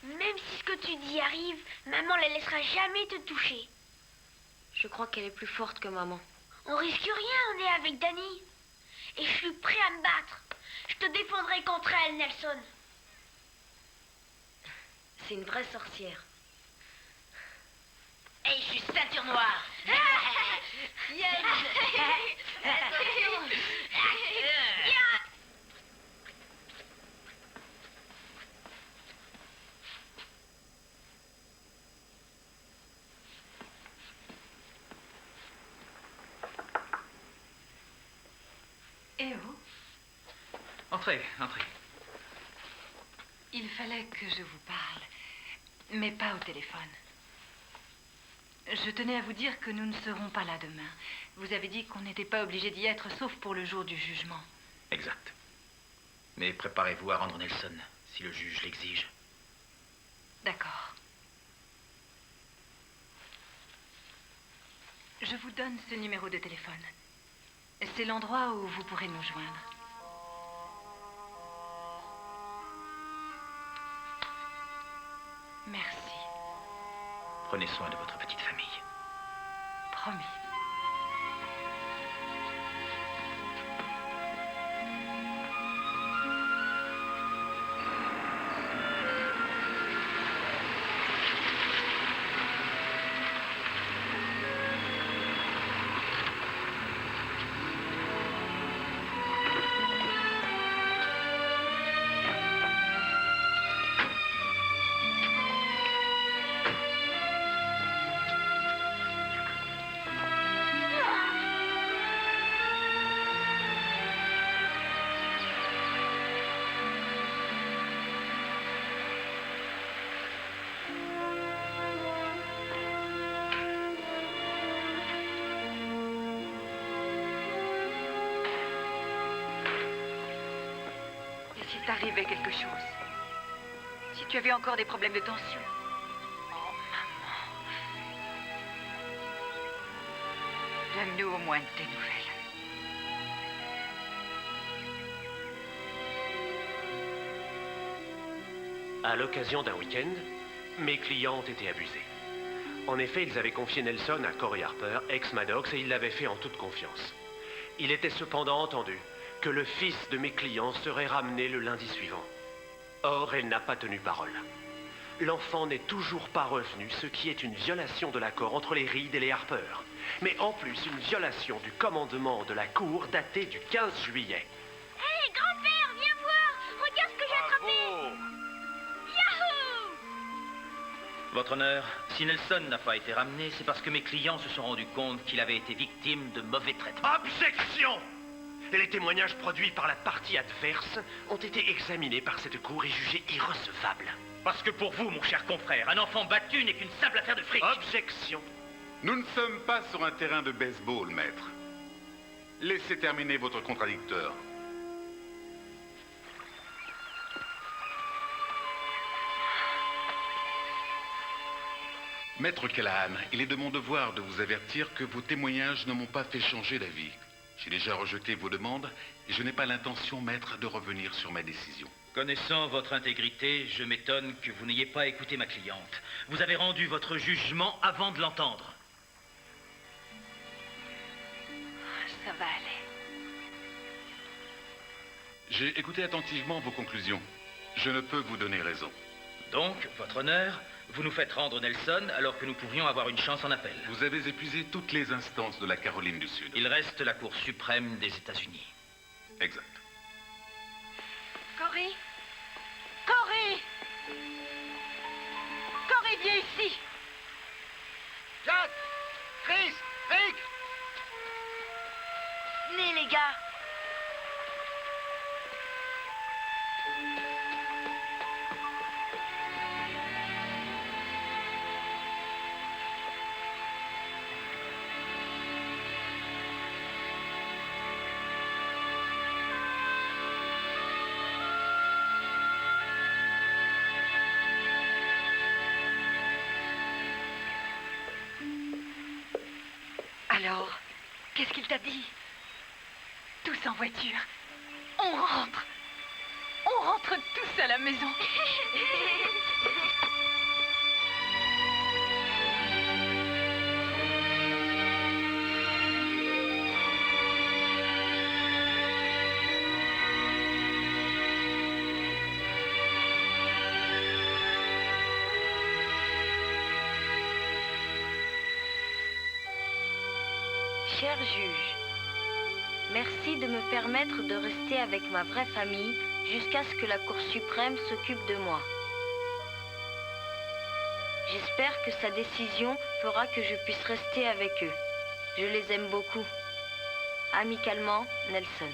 Même si ce que tu dis arrive, maman la laissera jamais te toucher. Je crois qu'elle est plus forte que maman. On risque rien, on est avec Danny. Et je suis prêt à me battre. Je te défendrai contre elle, Nelson. C'est une vraie sorcière. Hey, je suis ceinture noire. Eh oh, Entrez, entrez. il fallait que je vous parle, mais pas au téléphone. Je tenais à vous dire que nous ne serons pas là demain. Vous avez dit qu'on n'était pas obligé d'y être, sauf pour le jour du jugement. Exact. Mais préparez-vous à rendre Nelson, si le juge l'exige. D'accord. Je vous donne ce numéro de téléphone. C'est l'endroit où vous pourrez nous joindre. Merci. Prenez soin de votre petite famille. Promis. t'arrivait quelque chose. Si tu avais encore des problèmes de tension. Oh, maman. Donne-nous au moins de tes nouvelles. À l'occasion d'un week-end, mes clients ont été abusés. En effet, ils avaient confié Nelson à Corey Harper, ex-Maddox, et ils l'avaient fait en toute confiance. Il était cependant entendu que le fils de mes clients serait ramené le lundi suivant. Or, elle n'a pas tenu parole. L'enfant n'est toujours pas revenu, ce qui est une violation de l'accord entre les Reed et les Harper. Mais en plus, une violation du commandement de la cour daté du 15 juillet. Hé, grand-père, viens voir. Regarde ce que j'ai attrapé. Yahoo! Votre honneur, si Nelson n'a pas été ramené, c'est parce que mes clients se sont rendus compte qu'il avait été victime de mauvais traitements. Objection! Les témoignages produits par la partie adverse ont été examinés par cette cour et jugés irrecevables. Parce que pour vous, mon cher confrère, un enfant battu n'est qu'une simple affaire de fric. Objection! Nous ne sommes pas sur un terrain de baseball, maître. Laissez terminer votre contradicteur. Maître Callahan, il est de mon devoir de vous avertir que vos témoignages ne m'ont pas fait changer d'avis. J'ai déjà rejeté vos demandes et je n'ai pas l'intention, maître, de revenir sur ma décision. Connaissant votre intégrité, je m'étonne que vous n'ayez pas écouté ma cliente. Vous avez rendu votre jugement avant de l'entendre. Ça va aller. J'ai écouté attentivement vos conclusions. Je ne peux vous donner raison. Donc, votre honneur, vous nous faites rendre Nelson alors que nous pourrions avoir une chance en appel. Vous avez épuisé toutes les instances de la Caroline du Sud. Il reste la Cour suprême des États-Unis. Exact. Corey! Corey! Corey, viens ici! Jack! Chris! Rick! Venez, les gars! Alors, qu'est-ce qu'il t'a dit? Tous en voiture. On rentre. On rentre tous à la maison. Cher juge, merci de me permettre de rester avec ma vraie famille jusqu'à ce que la Cour suprême s'occupe de moi. J'espère que sa décision fera que je puisse rester avec eux. Je les aime beaucoup. Amicalement, Nelson.